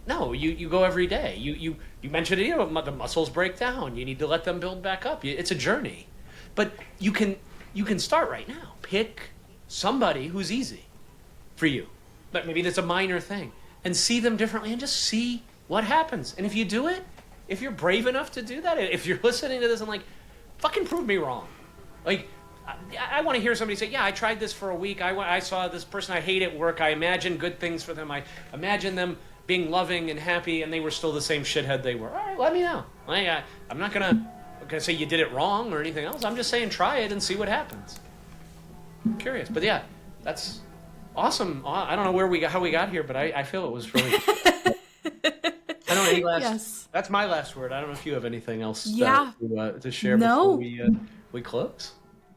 No, you go every day. You mentioned it, the muscles break down. You need to let them build back up. It's a journey. But you can start right now. Pick somebody who's easy for you. But maybe that's a minor thing. And see them differently and just see what happens. And if you do it, if you're brave enough to do that, if you're listening to this and like, fucking prove me wrong. Like, I want to hear somebody say, yeah, I tried this for a week. I saw this person I hate at work. I imagined good things for them. I imagined them being loving and happy, and they were still the same shithead they were. All right, let me know. I'm not going to say you did it wrong or anything else. I'm just saying try it and see what happens. I'm curious. But yeah, that's awesome. I don't know how we got here, but I feel it was really... I don't know, any last... Yes. That's my last word. I don't know if you have anything else to share before we close.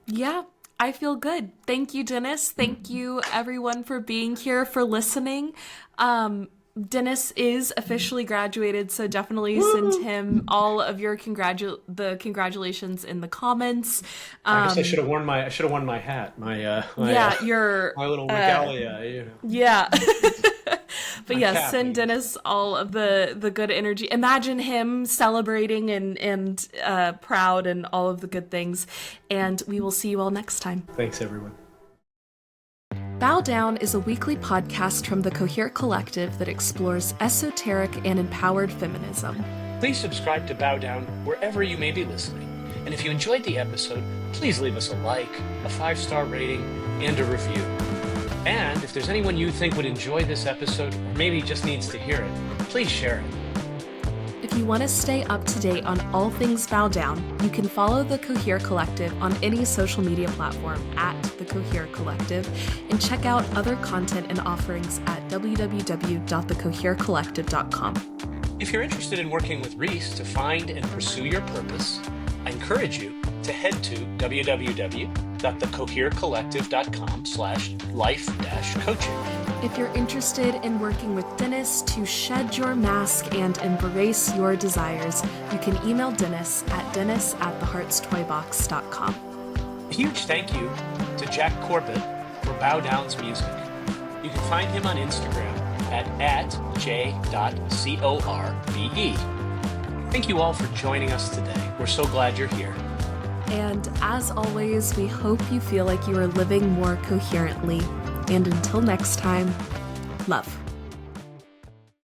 Yeah, I feel good. Thank you, Dennis. Thank you, everyone, for being here, for listening. Dennis is officially graduated, so definitely send him all of your congratulations in the comments. I guess I should have worn my hat, your my little regalia. Yeah. But yes, send Dennis all of the good energy. Imagine him celebrating and proud and all of the good things. And we will see you all next time. Thanks, everyone. Bow Down is a weekly podcast from the Cohere Collective that explores esoteric and empowered feminism. Please subscribe to Bow Down wherever you may be listening. And if you enjoyed the episode, please leave us a like, a 5-star rating, and a review. And if there's anyone you think would enjoy this episode, or maybe just needs to hear it, please share it. If you want to stay up to date on all things Bow Down, you can follow the Cohere Collective on any social media platform at the Cohere Collective, and check out other content and offerings at www.thecoherecollective.com. If you're interested in working with Reese to find and pursue your purpose, I encourage you to head to www.thecoherecollective.com/life-coaching. If you're interested in working with Dennis to shed your mask and embrace your desires, you can email Dennis at dennis@theheartstoybox.com. A huge thank you to Jack Corbett for Bow Down's music. You can find him on Instagram at j.corbe. Thank you all for joining us today. We're so glad you're here. And as always, we hope you feel like you are living more coherently. And until next time, love.